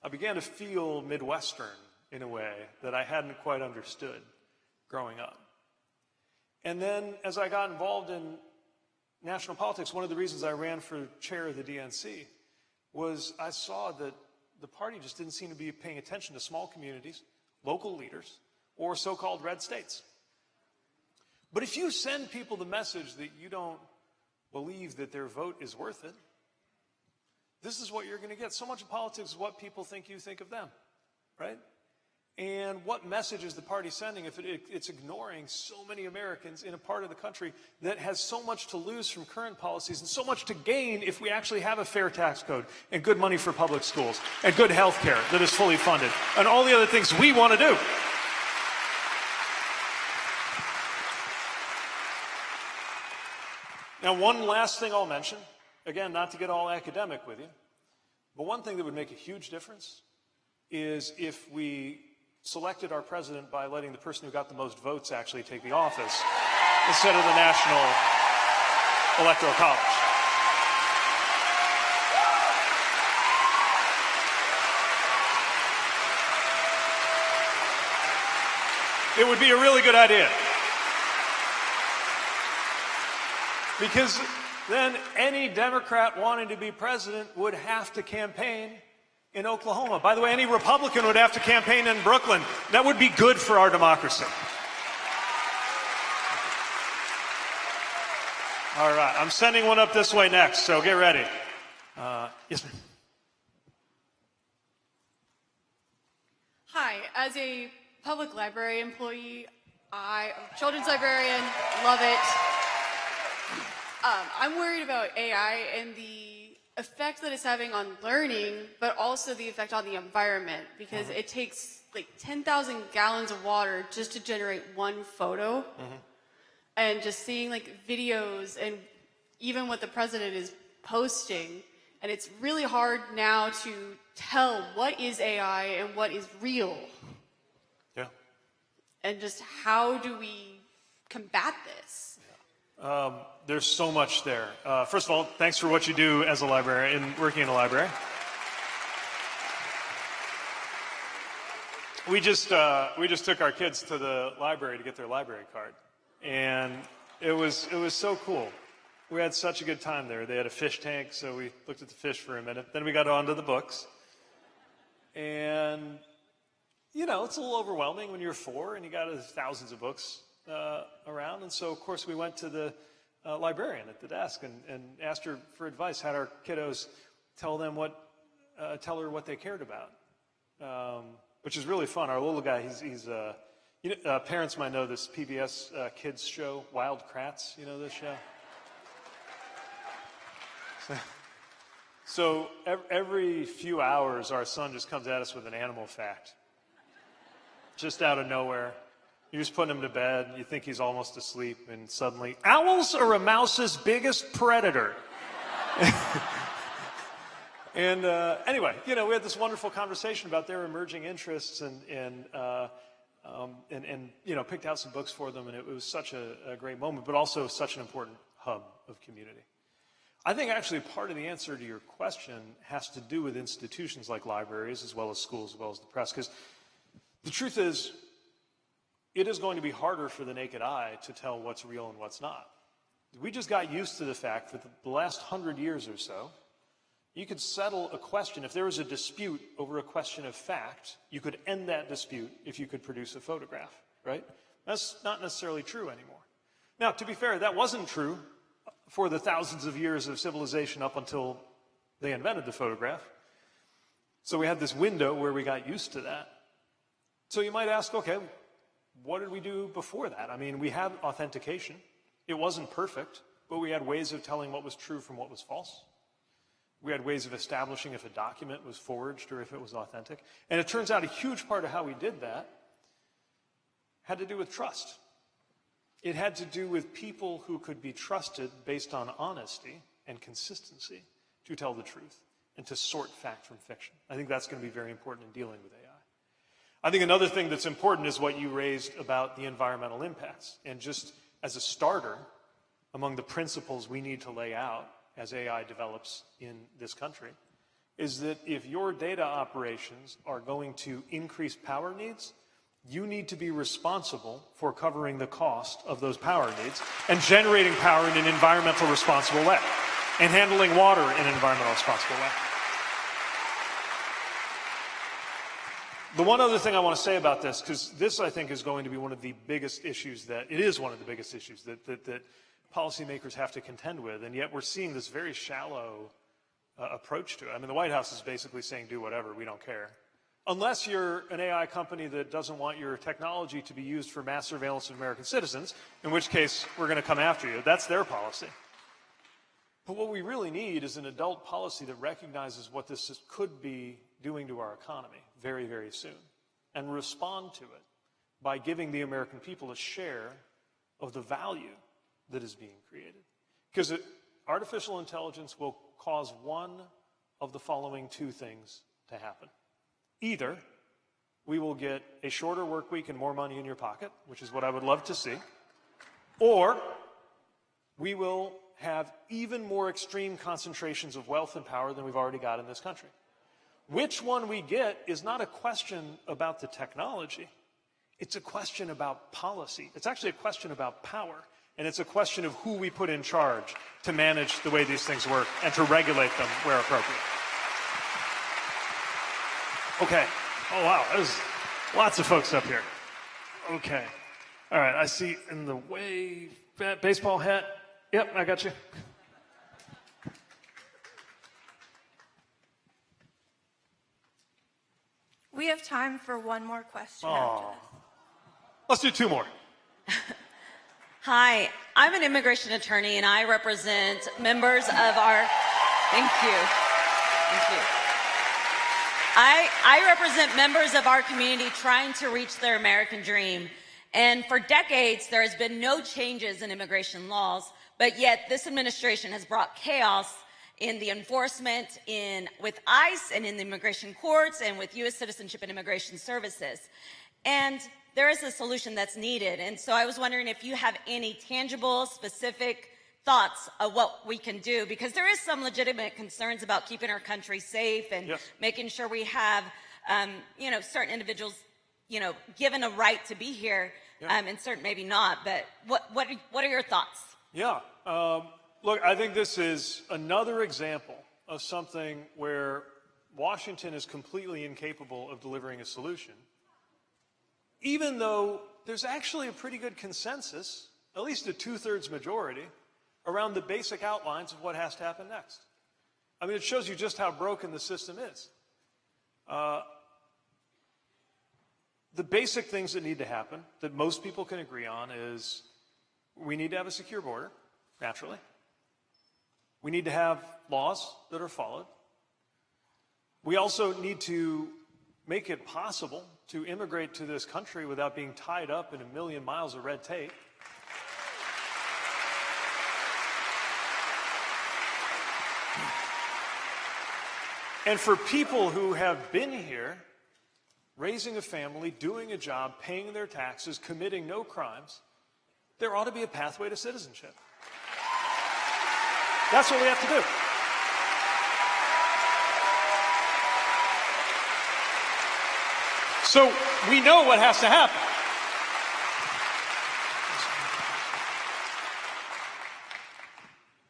I began to feel Midwestern in a way that I hadn't quite understood growing up. And then as I got involved in national politics, one of the reasons I ran for chair of the DNC was I saw that the party just didn't seem to be paying attention to small communities, local leaders, or so-called red states. But if you send people the message that you don't believe that their vote is worth it, this is what you're going to get. So much of politics is what people think you think of them, right? And what message is the party sending if it's ignoring so many Americans in a part of the country that has so much to lose from current policies and so much to gain if we actually have a fair tax code and good money for public schools and good health care that is fully funded and all the other things we want to do. Now, one last thing I'll mention, again, not to get all academic with you, but one thing that would make a huge difference is if we selected our president by letting the person who got the most votes actually take the office instead of the National Electoral College. It would be a really good idea. Because then any Democrat wanting to be president would have to campaign in Oklahoma. By the way, any Republican would have to campaign in Brooklyn. That would be good for our democracy. All right, I'm sending one up this way next, so get ready. Yes, ma'am. Hi, as a public library employee, I'm a children's librarian, love it. I'm worried about AI and the effect that it's having on learning, but also the effect on the environment, because it takes like 10,000 gallons of water just to generate one photo. And just seeing like videos and even what the president is posting, and it's really hard now to tell what is AI and what is real? Yeah. And just how do we combat this? There's so much there. First of all, thanks for what you do as a librarian and working in a library. We just took our kids to the library to get their library card, and it was so cool. We had such a good time there. They had a fish tank, so we looked at the fish for a minute. Then we got on to the books, and you know, it's a little overwhelming when you're 4 and you got thousands of books around. And so, of course, we went to the librarian at the desk and asked her for advice. Had our kiddos tell her what they cared about, which is really fun. Our little guy, he's you know, parents might know this PBS kids show, Wild Kratts. You know this show? So every few hours, our son just comes at us with an animal fact, just out of nowhere. You're just putting him to bed, you think he's almost asleep, and suddenly, owls are a mouse's biggest predator. And anyway, you know, we had this wonderful conversation about their emerging interests and you know, picked out some books for them, and it was such a great moment, but also such an important hub of community. I think actually part of the answer to your question has to do with institutions like libraries, as well as schools, as well as the press, because the truth is, it is going to be harder for the naked eye to tell what's real and what's not. We just got used to the fact that the last 100 years or so, you could settle a question. If there was a dispute over a question of fact, you could end that dispute if you could produce a photograph, right? That's not necessarily true anymore. Now, to be fair, that wasn't true for the thousands of years of civilization up until they invented the photograph. So we had this window where we got used to that. So you might ask, okay, what did we do before that? I mean, we had authentication. It wasn't perfect, but we had ways of telling what was true from what was false. We had ways of establishing if a document was forged or if it was authentic. And it turns out a huge part of how we did that had to do with trust. It had to do with people who could be trusted based on honesty and consistency to tell the truth and to sort fact from fiction. I think that's going to be very important in dealing with AI. I think another thing that's important is what you raised about the environmental impacts. And just as a starter, among the principles we need to lay out as AI develops in this country, is that if your data operations are going to increase power needs, you need to be responsible for covering the cost of those power needs and generating power in an environmental responsible way and handling water in an environmental responsible way. The one other thing I want to say about this, because this I think is going to be one of the biggest issues that policymakers have to contend with, and yet we're seeing this very shallow approach to it. I mean, the White House is basically saying, do whatever, we don't care. Unless you're an AI company that doesn't want your technology to be used for mass surveillance of American citizens, in which case we're going to come after you. That's their policy. But what we really need is an adult policy that recognizes what this could be doing to our economy very, very soon, and respond to it by giving the American people a share of the value that is being created. Because artificial intelligence will cause one of the following two things to happen. Either we will get a shorter work week and more money in your pocket, which is what I would love to see, or we will have even more extreme concentrations of wealth and power than we've already got in this country. Which one we get is not a question about the technology. It's a question about policy. It's actually a question about power. And it's a question of who we put in charge to manage the way these things work and to regulate them where appropriate. Okay. Oh, wow. There's lots of folks up here. Okay. All right. I see in the way, baseball hat. Yep, I got you. We have time for one more question. Let's do two more. Hi, I'm an immigration attorney and I represent members of our, thank you. I represent members of our community trying to reach their American dream. And for decades, there has been no changes in immigration laws, but yet this administration has brought chaos in the enforcement with ICE and in the immigration courts and with U.S. Citizenship and Immigration Services. And there is a solution that's needed. And so I was wondering if you have any tangible, specific thoughts of what we can do, because there is some legitimate concerns about keeping our country safe and making sure we have, certain individuals, given a right to be here, and certain maybe not. But what are your thoughts? Yeah. Look, I think this is another example of something where Washington is completely incapable of delivering a solution, even though there's actually a pretty good consensus, at least a 2/3 majority, around the basic outlines of what has to happen next. I mean, it shows you just how broken the system is. The basic things that need to happen that most people can agree on is we need to have a secure border, naturally. We need to have laws that are followed. We also need to make it possible to immigrate to this country without being tied up in 1,000,000 miles of red tape. And for people who have been here, raising a family, doing a job, paying their taxes, committing no crimes, there ought to be a pathway to citizenship. That's what we have to do. So we know what has to happen.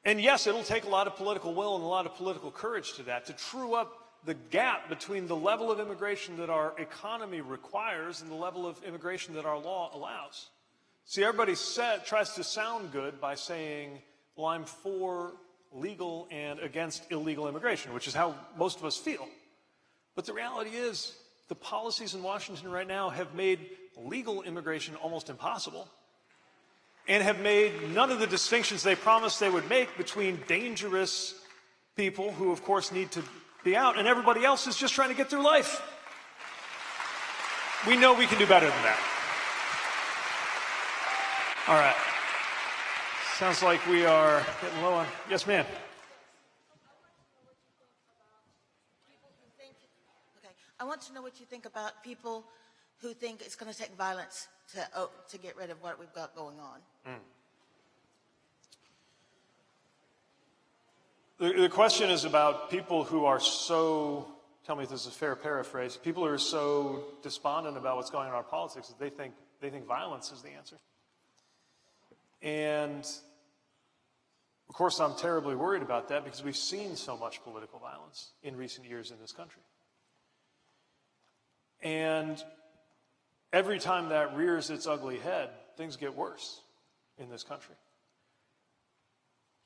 And yes, it'll take a lot of political will and a lot of political courage to that, to true up the gap between the level of immigration that our economy requires and the level of immigration that our law allows. See, everybody tries to sound good by saying, well, I'm for legal and against illegal immigration, which is how most of us feel. But the reality is, the policies in Washington right now have made legal immigration almost impossible, and have made none of the distinctions they promised they would make between dangerous people who, of course, need to be out, and everybody else is just trying to get through life. We know we can do better than that. All right. Sounds like we are getting low on. Yes, ma'am. I want to know what you think about people who think it's going to take violence to get rid of what we've got going on. The question is about people who are so, tell me if this is a fair paraphrase, people who are so despondent about what's going on in our politics that they think violence is the answer. And of course, I'm terribly worried about that because we've seen so much political violence in recent years in this country. And every time that rears its ugly head, things get worse in this country.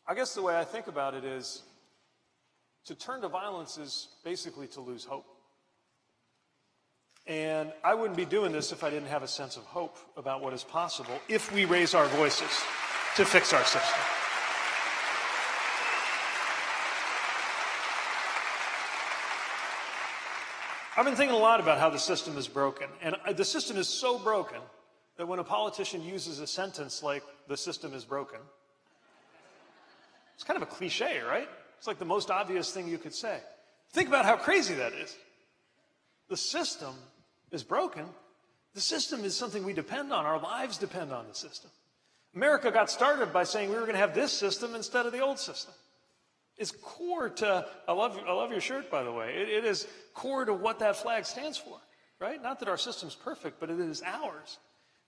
I guess the way I think about it is to turn to violence is basically to lose hope. And I wouldn't be doing this if I didn't have a sense of hope about what is possible if we raise our voices to fix our system. I've been thinking a lot about how the system is broken. And the system is so broken that when a politician uses a sentence like, the system is broken, it's kind of a cliche, right? It's like the most obvious thing you could say. Think about how crazy that is. The system is broken. The system is something we depend on. Our lives depend on the system. America got started by saying we were going to have this system instead of the old system. It's core to, I love your shirt, by the way. It is core to what that flag stands for, right? Not that our system's perfect, but it is ours.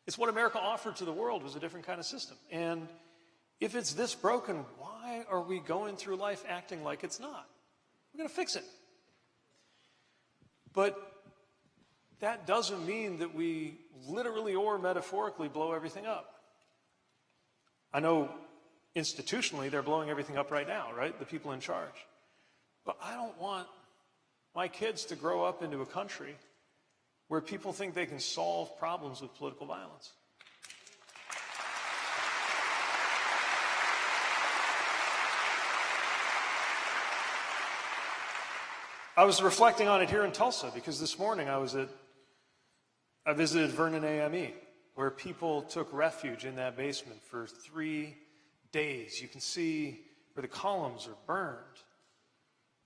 It's what America offered to the world, was a different kind of system. And if it's this broken, why are we going through life acting like it's not? We're going to fix it. But that doesn't mean that we literally or metaphorically blow everything up. I know institutionally they're blowing everything up right now, right? The people in charge. But I don't want my kids to grow up into a country where people think they can solve problems with political violence. I was reflecting on it here in Tulsa because this morning I visited Vernon AME, where people took refuge in that basement for 3 days. You can see where the columns are burned.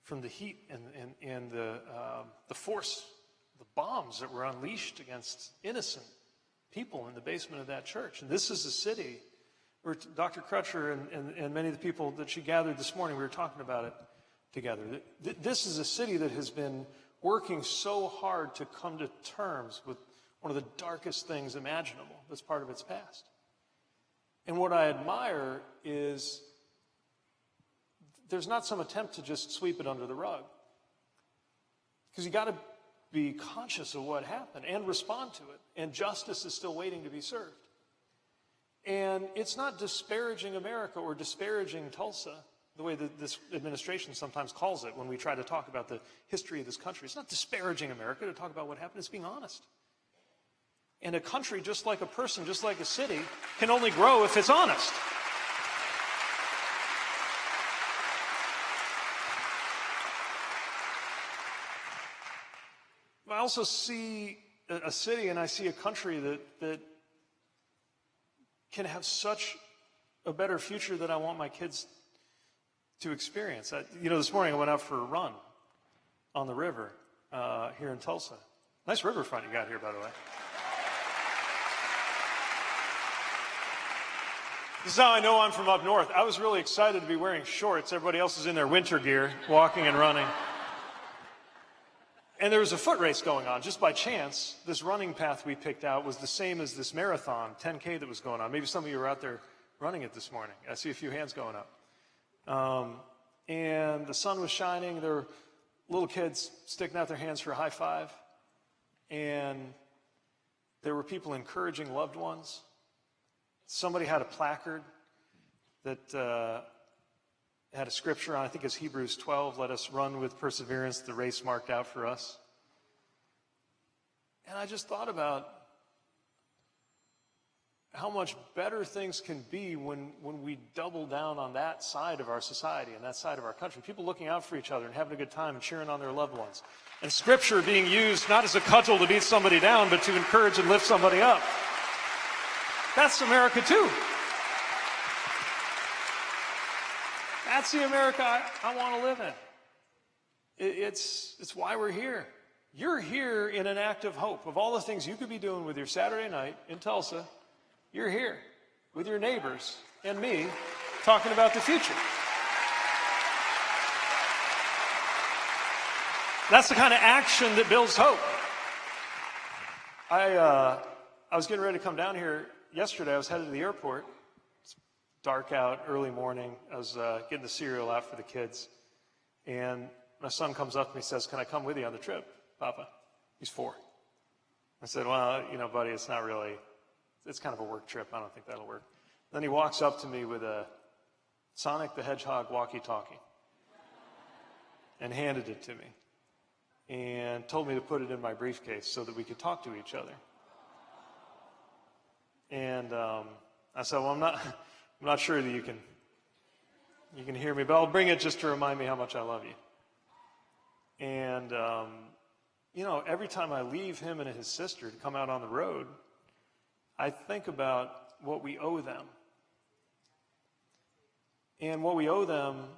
from the heat and the force, the bombs that were unleashed against innocent people in the basement of that church. And this is a city where Dr. Crutcher and many of the people that she gathered this morning, we were talking about it together. This is a city that has been working so hard to come to terms with one of the darkest things imaginable that's part of its past. And what I admire is there's not some attempt to just sweep it under the rug. Because you got to be conscious of what happened and respond to it. And justice is still waiting to be served. And it's not disparaging America or disparaging Tulsa, the way that this administration sometimes calls it when we try to talk about the history of this country. It's not disparaging America to talk about what happened. It's being honest. And a country, just like a person, just like a city, can only grow if it's honest. I also see a city and I see a country that can have such a better future that I want my kids to experience. This morning I went out for a run on the river here in Tulsa. Nice riverfront you got here, by the way. This is how I know I'm from up north. I was really excited to be wearing shorts. Everybody else is in their winter gear, walking and running. And there was a foot race going on. Just by chance, this running path we picked out was the same as this marathon, 10K, that was going on. Maybe some of you were out there running it this morning. I see a few hands going up. And the sun was shining. There were little kids sticking out their hands for a high five. And there were people encouraging loved ones. Somebody had a placard that had a scripture on, I think it's Hebrews 12, let us run with perseverance the race marked out for us. And I just thought about how much better things can be when we double down on that side of our society and that side of our country. People looking out for each other and having a good time and cheering on their loved ones. And scripture being used not as a cudgel to beat somebody down, but to encourage and lift somebody up. That's America too. That's the America I want to live in. It's why we're here. You're here in an act of hope. Of all the things you could be doing with your Saturday night in Tulsa, you're here with your neighbors and me talking about the future. That's the kind of action that builds hope. I was getting ready to come down here yesterday. I was headed to the airport. Dark out, early morning. I was getting the cereal out for the kids. And my son comes up and he says, "Can I come with you on the trip, Papa?" He's 4. I said, "Well, buddy, it's not really, it's kind of a work trip. I don't think that'll work." Then he walks up to me with a Sonic the Hedgehog walkie-talkie and handed it to me and told me to put it in my briefcase so that we could talk to each other. And I said, "Well, I'm not sure that you can hear me, but I'll bring it just to remind me how much I love you." And, every time I leave him and his sister to come out on the road, I think about what we owe them. And what we owe them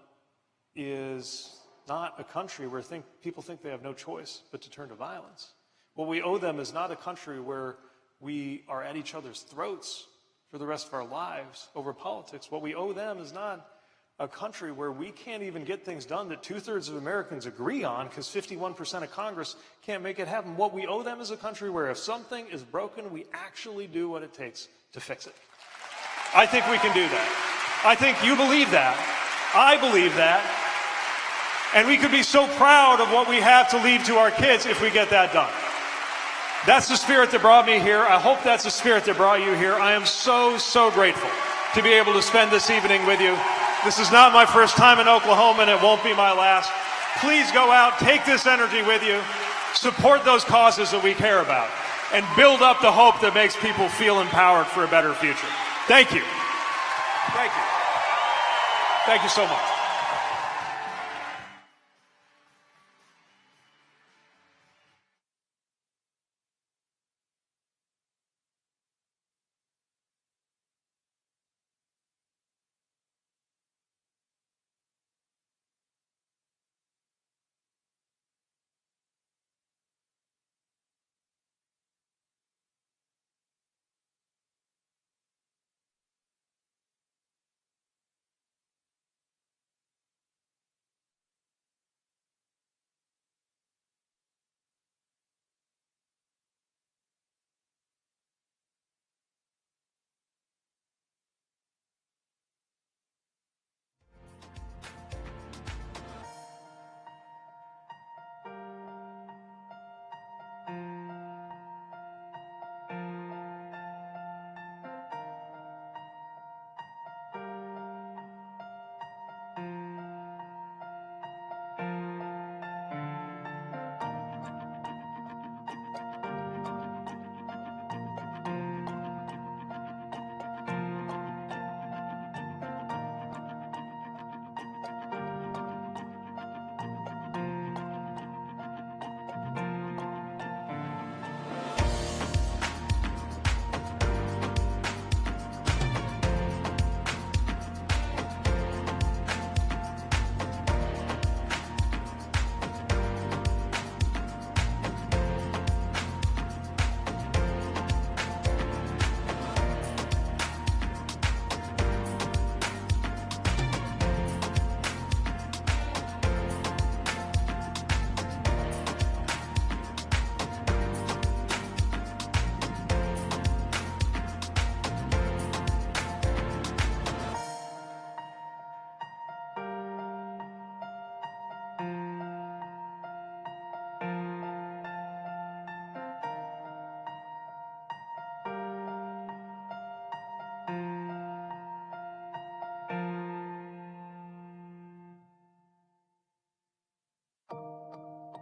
is not a country where people think they have no choice but to turn to violence. What we owe them is not a country where we are at each other's throats for the rest of our lives over politics. What we owe them is not a country where we can't even get things done that 2/3 of Americans agree on because 51% of Congress can't make it happen. What we owe them is a country where if something is broken, we actually do what it takes to fix it. I think we can do that. I think you believe that. I believe that. And we could be so proud of what we have to leave to our kids if we get that done. That's the spirit that brought me here. I hope that's the spirit that brought you here. I am so, so grateful to be able to spend this evening with you. This is not my first time in Oklahoma, and it won't be my last. Please go out, take this energy with you, support those causes that we care about, and build up the hope that makes people feel empowered for a better future. Thank you. Thank you. Thank you so much.